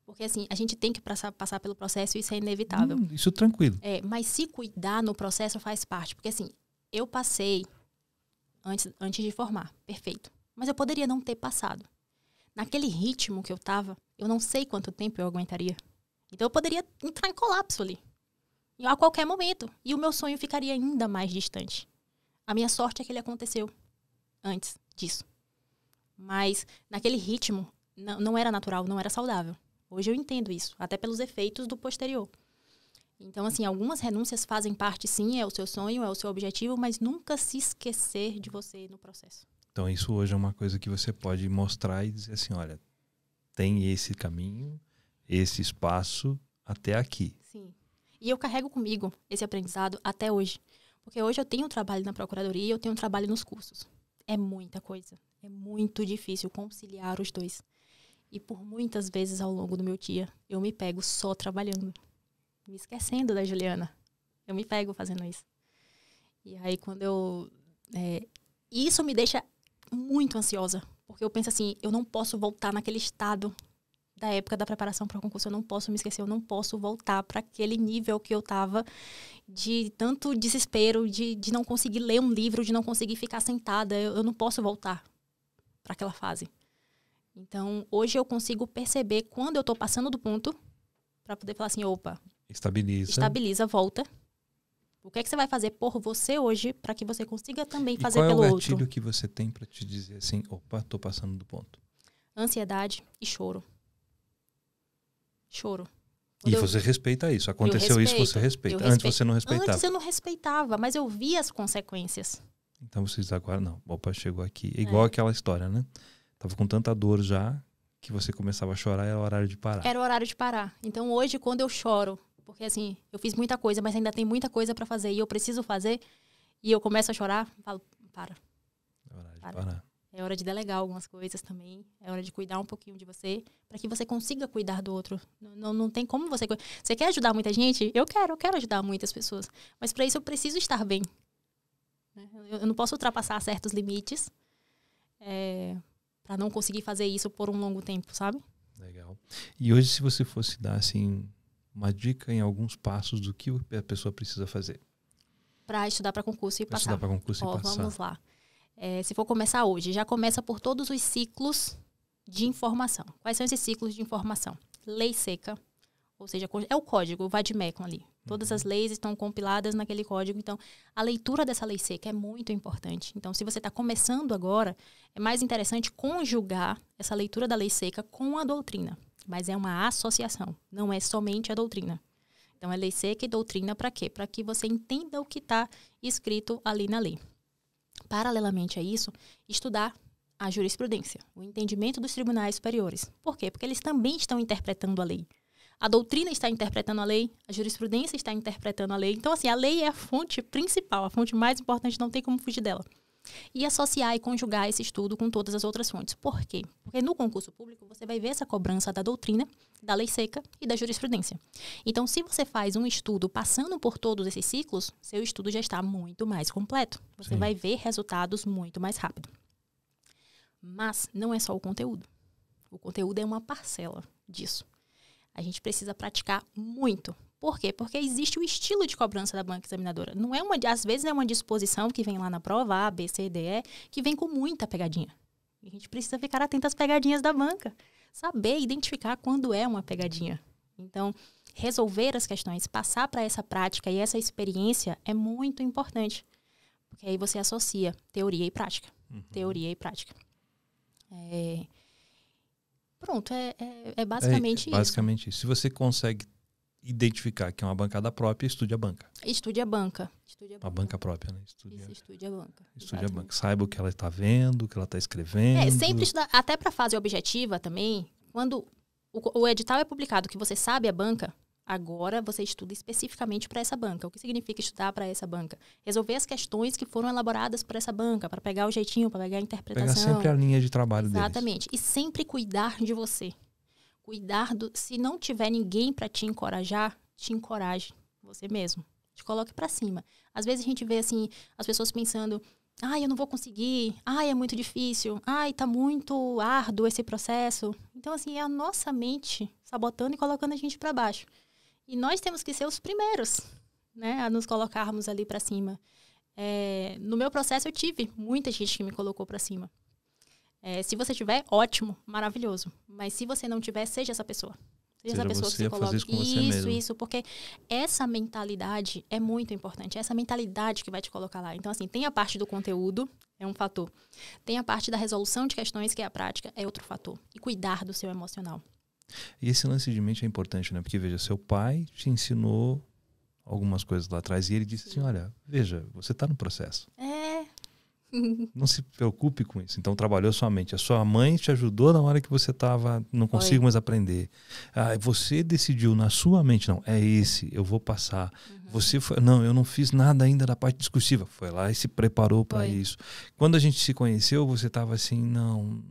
Porque assim, a gente tem que passar pelo processo e isso é inevitável. Isso tranquilo. Mas se cuidar no processo faz parte. Porque assim, eu passei antes de formar, perfeito. Mas eu poderia não ter passado. Naquele ritmo que eu tava, eu não sei quanto tempo eu aguentaria. Então eu poderia entrar em colapso ali. A qualquer momento. E o meu sonho ficaria ainda mais distante. A minha sorte é que ele aconteceu antes disso. Mas naquele ritmo, não era natural, não era saudável. Hoje eu entendo isso, até pelos efeitos do posterior. Então, assim, algumas renúncias fazem parte, sim, é o seu sonho, é o seu objetivo, mas nunca se esquecer de você no processo. Então, isso hoje é uma coisa que você pode mostrar e dizer assim, olha, tem esse caminho, esse espaço até aqui. Sim. E eu carrego comigo esse aprendizado até hoje. Porque hoje eu tenho um trabalho na procuradoria e eu tenho um trabalho nos cursos. É muita coisa. É muito difícil conciliar os dois. E por muitas vezes ao longo do meu dia, eu me pego só trabalhando. Me esquecendo da Juliana. Eu me pego fazendo isso. E aí quando isso me deixa muito ansiosa. Porque eu penso assim, eu não posso voltar naquele estado da época da preparação para o concurso. Eu não posso me esquecer, eu não posso voltar para aquele nível que eu estava de tanto desespero, de não conseguir ler um livro, de não conseguir ficar sentada. Eu não posso voltar para aquela fase. Então, hoje eu consigo perceber quando eu estou passando do ponto para poder falar assim, opa, Estabiliza, volta. O que é que você vai fazer por você hoje para que você consiga também E fazer qual pelo é o outro? gatilho que você tem para te dizer assim, opa, tô passando do ponto? Ansiedade e choro. Choro. E Quando você respeita isso. Aconteceu isso, você respeita. eu Antes você não respeitava. Antes eu não respeitava, mas eu via as consequências. Então vocês agora, não, opa, chegou aqui. É igual aquela história, né? Tava com tanta dor já que você começava a chorar, era horário de parar. Era o horário de parar. Então hoje, quando eu choro, porque assim, eu fiz muita coisa, mas ainda tem muita coisa para fazer e eu preciso fazer, e eu começo a chorar, falo, para. É horário de Para. parar. É hora de delegar algumas coisas também. É hora de cuidar um pouquinho de você, para que você consiga cuidar do outro. Não tem como você... Você quer ajudar muita gente? Eu quero ajudar muitas pessoas. Mas para isso eu preciso estar bem. Eu não posso ultrapassar certos limites para não conseguir fazer isso por um longo tempo, sabe? Legal. E hoje, se você fosse dar, assim, uma dica em alguns passos do que a pessoa precisa fazer? Para estudar para concurso e Pra passar. estudar para concurso e passar. Vamos lá. Se for começar hoje, já começa por todos os ciclos de informação. Quais são esses ciclos de informação? Lei seca, ou seja, é o código, o vademecum ali. Todas as leis estão compiladas naquele código. Então, a leitura dessa lei seca é muito importante. Então, se você está começando agora, é mais interessante conjugar essa leitura da lei seca com a doutrina. Mas é uma associação, não é somente a doutrina. Então, é lei seca e doutrina para quê? Para que você entenda o que está escrito ali na lei. Paralelamente a isso, estudar a jurisprudência, o entendimento dos tribunais superiores. Por quê? Porque eles também estão interpretando a lei. A doutrina está interpretando a lei, a jurisprudência está interpretando a lei. Então, assim, a lei é a fonte principal, a fonte mais importante, não tem como fugir dela. E associar e conjugar esse estudo com todas as outras fontes. Por quê? Porque no concurso público você vai ver essa cobrança da doutrina, da lei seca e da jurisprudência. Então, se você faz um estudo passando por todos esses ciclos, seu estudo já está muito mais completo. Você vai ver resultados muito mais rápido. Mas não é só o conteúdo. O conteúdo é uma parcela disso. A gente precisa praticar muito. Por quê? Porque existe o estilo de cobrança da banca examinadora. Não é às vezes é uma disposição que vem lá na prova A, B, C, D, E, que vem com muita pegadinha. E a gente precisa ficar atento às pegadinhas da banca. Saber identificar quando é uma pegadinha. Então, resolver as questões, passar para essa prática e essa experiência é muito importante. Porque aí você associa teoria e prática. Teoria e prática. Pronto, é basicamente isso. Basicamente isso. Se você consegue identificar que é uma bancada própria, estude a banca. Estude a banca. A banca própria, né? Estude a banca. Estude a banca. Saiba o que ela está vendo, o que ela está escrevendo. Sempre estudar, até para a fase objetiva também, quando o edital é publicado que você sabe a banca, agora você estuda especificamente para essa banca. O que significa estudar para essa banca? Resolver as questões que foram elaboradas por essa banca, para pegar o jeitinho, para pegar a interpretação. Pegar sempre a linha de trabalho deles. Exatamente. E sempre cuidar de você. Se não tiver ninguém para te encorajar, te encoraje você mesmo. Te coloque para cima. Às vezes a gente vê assim, as pessoas pensando, eu não vou conseguir, é muito difícil, tá muito árduo esse processo. Então assim, é a nossa mente sabotando e colocando a gente para baixo. E nós temos que ser os primeiros, né, a nos colocarmos ali para cima. No meu processo eu tive muita gente que me colocou para cima. Se você tiver, ótimo, maravilhoso. Mas se você não tiver, seja essa pessoa. Seja essa pessoa que você coloca. Fazer isso com você mesmo. Isso, porque essa mentalidade é muito importante. É essa mentalidade que vai te colocar lá. Então, assim, tem a parte do conteúdo, é um fator. Tem a parte da resolução de questões, que é a prática, é outro fator. E cuidar do seu emocional. E esse lance de mente é importante, né? Porque, veja, seu pai te ensinou algumas coisas lá atrás e ele disse assim, olha, veja, você está no processo. Não se preocupe com isso. Então, trabalhou sua mente. A sua mãe te ajudou na hora que você estava, não consigo mais aprender. Você decidiu na sua mente, não, é esse, eu vou passar. Você foi, não, eu não fiz nada ainda da parte discursiva. Foi lá e se preparou para isso. Quando a gente se conheceu, você estava assim, não...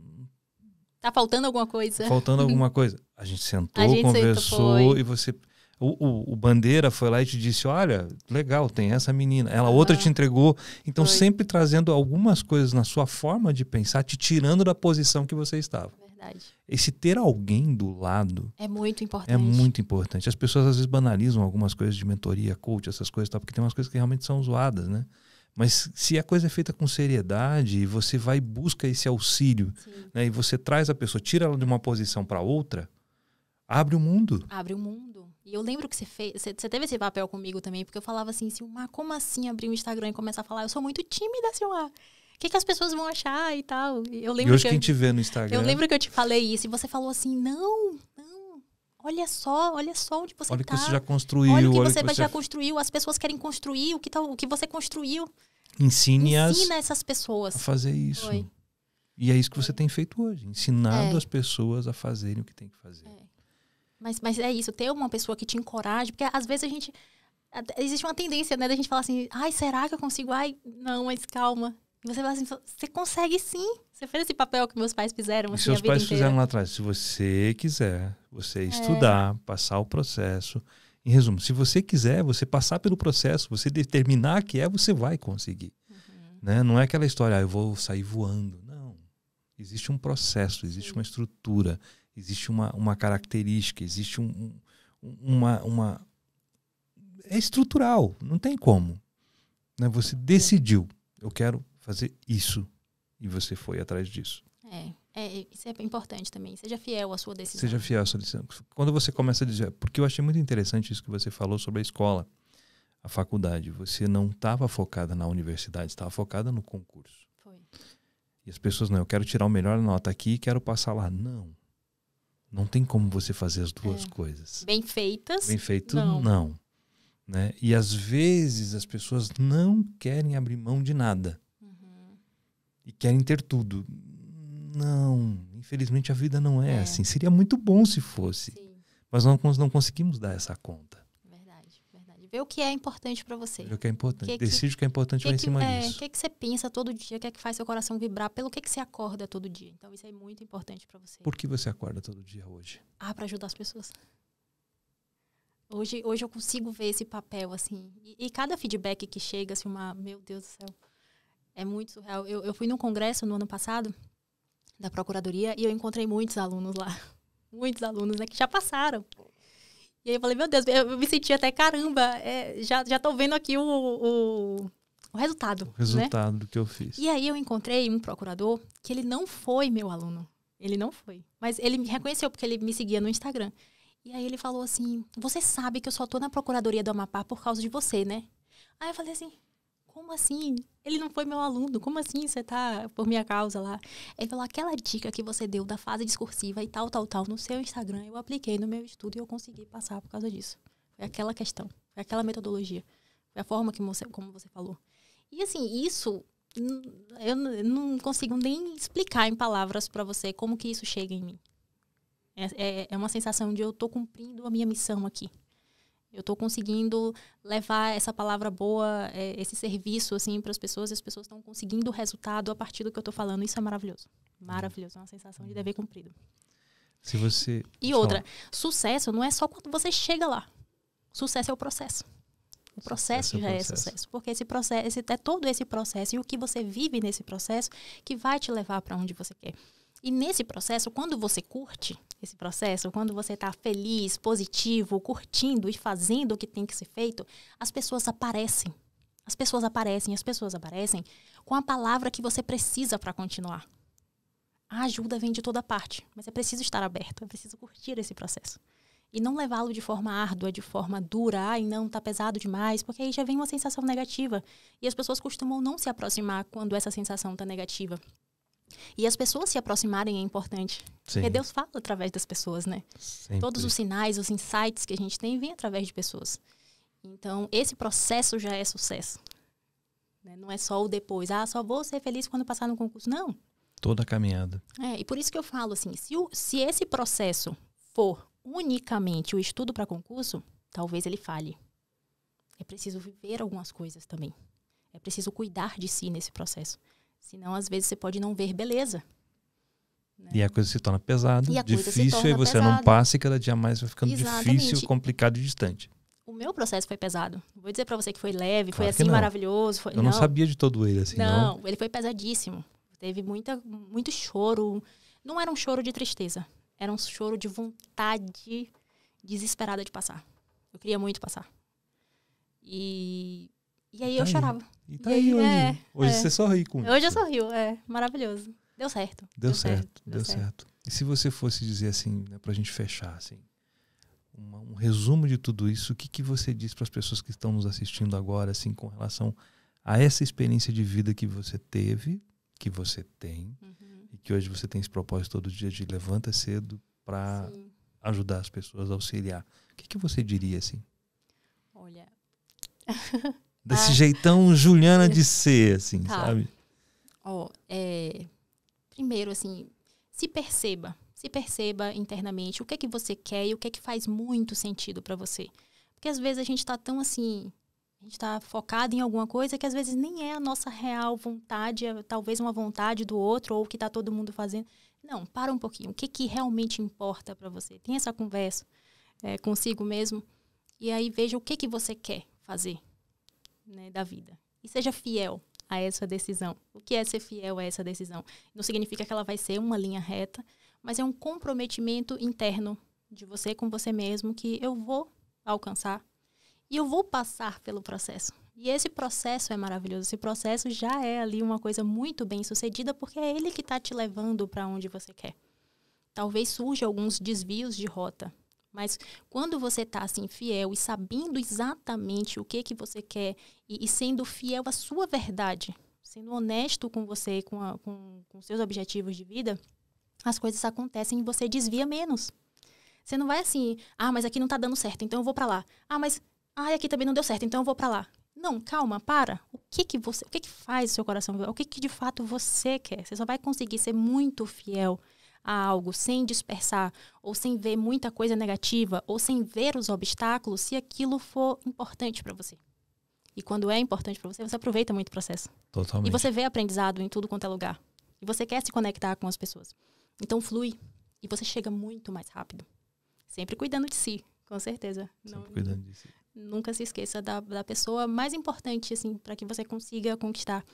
Tá faltando alguma coisa. Faltando alguma coisa. A gente sentou, conversou e você... O Bandeira foi lá e te disse, olha, legal, tem essa menina. Outra te entregou. Então, sempre trazendo algumas coisas na sua forma de pensar, te tirando da posição que você estava. Verdade. Esse ter alguém do lado... é muito importante. É muito importante. As pessoas, às vezes, banalizam algumas coisas de mentoria, coach, essas coisas, porque tem umas coisas que realmente são zoadas, né? Mas se a coisa é feita com seriedade e você vai e busca esse auxílio, né, e você traz a pessoa, tira ela de uma posição para outra... Abre o mundo. Abre o mundo. E eu lembro que você fez, você teve esse papel comigo também, porque eu falava assim, Silmar, como assim abrir um Instagram e começar a falar? Eu sou muito tímida, Silmar. O que as pessoas vão achar e tal? Eu lembro E hoje quem te vê no Instagram... Eu lembro que eu te falei isso e você falou assim, não, olha só onde você olha o tá. que você já construiu. Olha o que você já construiu. As pessoas querem construir o que você construiu. Ensina essas pessoas a fazer isso. Foi. E é isso que você tem feito hoje. Ensinado as pessoas a fazerem o que tem que fazer. Mas é isso, ter uma pessoa que te encoraje, porque às vezes existe uma tendência, né, da gente falar assim, ai, será que eu consigo? Ai, não, mas calma. E você fala assim, você consegue sim. Você fez esse papel que meus pais fizeram assim, seus a vida pais inteira. fizeram lá atrás. Se você quiser, você estudar, passar o processo. Em resumo, se você quiser, você passar pelo processo, você determinar que você vai conseguir. Né? Não é aquela história, eu vou sair voando. Não. Existe um processo, existe uma estrutura, existe uma característica, existe uma... É estrutural, não tem como. Né? Você decidiu, eu quero fazer isso. E você foi atrás disso. Isso é importante também. Seja fiel à sua decisão. Seja fiel à sua decisão. Quando você começa a dizer... Porque eu achei muito interessante isso que você falou sobre a escola, a faculdade. Você não estava focada na universidade, estava focada no concurso. Foi. E as pessoas, não, eu quero tirar a melhor nota aqui e quero passar lá. Não. Não tem como você fazer as duas coisas. Bem feitas? Bem feito, não. Né? E às vezes as pessoas não querem abrir mão de nada. E querem ter tudo. Não, infelizmente a vida não é assim. Seria muito bom se fosse. Sim. Mas nós não conseguimos dar essa conta. Verdade. Ver o que é importante para você. Ver o que é importante. Decide o que é importante e vai em cima disso. O que você pensa todo dia, o que é que faz seu coração vibrar, pelo que você acorda todo dia. Então isso é muito importante para você. Por que você acorda todo dia hoje? Para ajudar as pessoas. Hoje eu consigo ver esse papel, assim. E cada feedback que chega, assim, meu Deus do céu, é muito surreal. Eu fui num congresso no ano passado, da Procuradoria, e eu encontrei muitos alunos lá. Muitos alunos, né, que já passaram. E aí eu falei, meu Deus, eu me senti até, caramba, já tô vendo aqui o resultado. O resultado do que eu fiz. E aí eu encontrei um procurador que ele não foi meu aluno. Ele não foi. Mas ele me reconheceu, porque ele me seguia no Instagram. E aí ele falou assim, você sabe que eu só tô na Procuradoria do Amapá por causa de você, né? Aí eu falei assim, como assim? Ele não foi meu aluno, como assim você tá por minha causa lá? Ele falou, aquela dica que você deu da fase discursiva e tal, no seu Instagram, eu apliquei no meu estudo e eu consegui passar por causa disso. Foi aquela questão, foi aquela metodologia, foi a forma como você falou. E assim, isso, eu não consigo nem explicar em palavras para você como que isso chega em mim. É uma sensação de eu tô cumprindo a minha missão aqui. Eu estou conseguindo levar essa palavra boa, esse serviço assim, para as pessoas, e as pessoas estão conseguindo o resultado a partir do que eu estou falando. Isso é maravilhoso. Maravilhoso. É uma sensação de dever cumprido. Se você... E outra, sucesso não é só quando você chega lá. Sucesso é o processo. O processo já é sucesso. Porque é todo esse processo e o que você vive nesse processo que vai te levar para onde você quer. E nesse processo, quando você curte esse processo, quando você está feliz, positivo, curtindo e fazendo o que tem que ser feito, as pessoas aparecem. As pessoas aparecem com a palavra que você precisa para continuar. A ajuda vem de toda parte, mas é preciso estar aberto, é preciso curtir esse processo. E não levá-lo de forma árdua, de forma dura, ai não, tá pesado demais, porque aí já vem uma sensação negativa. E as pessoas costumam não se aproximar quando essa sensação tá negativa. E as pessoas se aproximarem é importante. Sim. Porque Deus fala através das pessoas, né? Sempre. Todos os sinais, os insights que a gente tem vêm através de pessoas. Então, esse processo já é sucesso. Né? Não é só o depois. Só vou ser feliz quando passar no concurso. Não. Toda a caminhada. E por isso que eu falo assim, se esse processo for unicamente o estudo para concurso, talvez ele falhe. É preciso viver algumas coisas também. É preciso cuidar de si nesse processo. Senão, às vezes, você pode não ver beleza. Né? E a coisa se torna pesada, difícil, e você não passa e cada dia mais vai ficando difícil, complicado e distante. O meu processo foi pesado. Vou dizer pra você que foi leve, claro foi assim, maravilhoso. Eu não sabia de todo ele assim, não. Não, ele foi pesadíssimo. Teve muito choro. Não era um choro de tristeza. Era um choro de vontade desesperada de passar. Eu queria muito passar. E aí eu chorava. E tá aí hoje. Hoje você sorri com isso. Hoje eu sorrio, maravilhoso. Deu certo. Deu certo. E se você fosse dizer assim, né, pra gente fechar, assim, um resumo de tudo isso, o que você diz para as pessoas que estão nos assistindo agora, assim, com relação a essa experiência de vida que você teve, que você tem, e que hoje você tem esse propósito todo dia de levanta cedo para ajudar as pessoas, auxiliar. O que você diria, assim? Olha... Desse jeitão Juliana de ser, assim, sabe? Primeiro, assim, se perceba internamente o que é que você quer e o que é que faz muito sentido para você. Porque às vezes a gente tá tão assim, a gente tá focado em alguma coisa que às vezes nem é a nossa real vontade, é talvez uma vontade do outro ou o que tá todo mundo fazendo. Não, para um pouquinho. O que que realmente importa para você? Tem essa conversa consigo mesmo e aí veja o que que você quer fazer, né, da vida. E seja fiel a essa decisão. O que é ser fiel a essa decisão? Não significa que ela vai ser uma linha reta, mas é um comprometimento interno de você com você mesmo que eu vou alcançar e eu vou passar pelo processo. E esse processo é maravilhoso. Esse processo já é ali uma coisa muito bem sucedida porque é ele que está te levando para onde você quer. Talvez surjam alguns desvios de rota, mas quando você está assim, fiel e sabendo exatamente o que você quer e sendo fiel à sua verdade, sendo honesto com você, com seus objetivos de vida, as coisas acontecem e você desvia menos. Você não vai assim, mas aqui não está dando certo, então eu vou para lá. Mas aqui também não deu certo, então eu vou para lá. Não, calma, para. O que faz o seu coração? O que de fato você quer? Você só vai conseguir ser muito fiel a algo sem dispersar, ou sem ver muita coisa negativa, ou sem ver os obstáculos, se aquilo for importante para você. E quando é importante para você, você aproveita muito o processo. Totalmente. E você vê aprendizado em tudo quanto é lugar. E você quer se conectar com as pessoas. Então flui. E você chega muito mais rápido. Sempre cuidando de si, com certeza. Sempre cuidando de si. Nunca se esqueça da pessoa mais importante, assim, para que você consiga conquistar,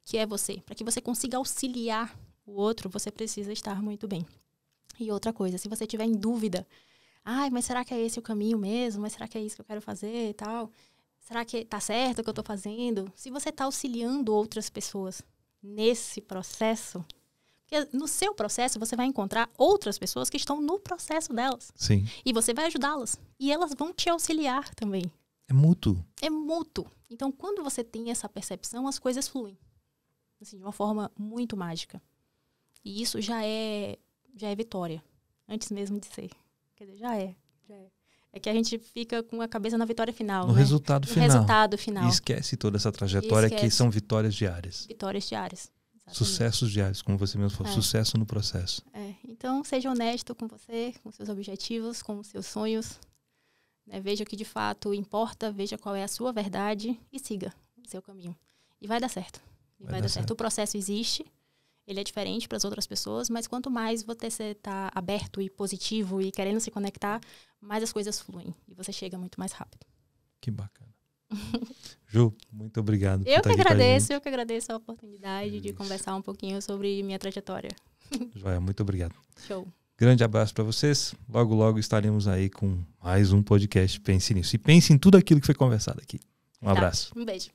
que é você. Para que você consiga auxiliar o outro, você precisa estar muito bem. E outra coisa, se você tiver em dúvida, mas será que é esse o caminho mesmo? Mas será que é isso que eu quero fazer e tal? Será que tá certo o que eu tô fazendo? Se você tá auxiliando outras pessoas nesse processo, porque no seu processo você vai encontrar outras pessoas que estão no processo delas. Sim. E você vai ajudá-las. E elas vão te auxiliar também. É mútuo. É mútuo. Então, quando você tem essa percepção, as coisas fluem. Assim, de uma forma muito mágica. E isso já é vitória. Antes mesmo de ser. Quer dizer, já é. É que a gente fica com a cabeça na vitória final. No resultado final. Resultado final. E esquece toda essa trajetória que são vitórias diárias. Vitórias diárias. Exatamente. Sucessos diários, como você mesmo falou. Sucesso no processo. Então, seja honesto com você, com seus objetivos, com os seus sonhos. Né? Veja o que de fato importa, veja qual é a sua verdade e siga o seu caminho. E vai dar certo. Vai dar certo. O processo existe. Ele é diferente para as outras pessoas, mas quanto mais você está aberto e positivo e querendo se conectar, mais as coisas fluem e você chega muito mais rápido. Que bacana. Ju, muito obrigado. Eu que agradeço a oportunidade de conversar um pouquinho sobre minha trajetória. Joia, muito obrigado. Show. Grande abraço para vocês. Logo, logo estaremos aí com mais um podcast Pense Nisso. E pense em tudo aquilo que foi conversado aqui. Um abraço. Um beijo.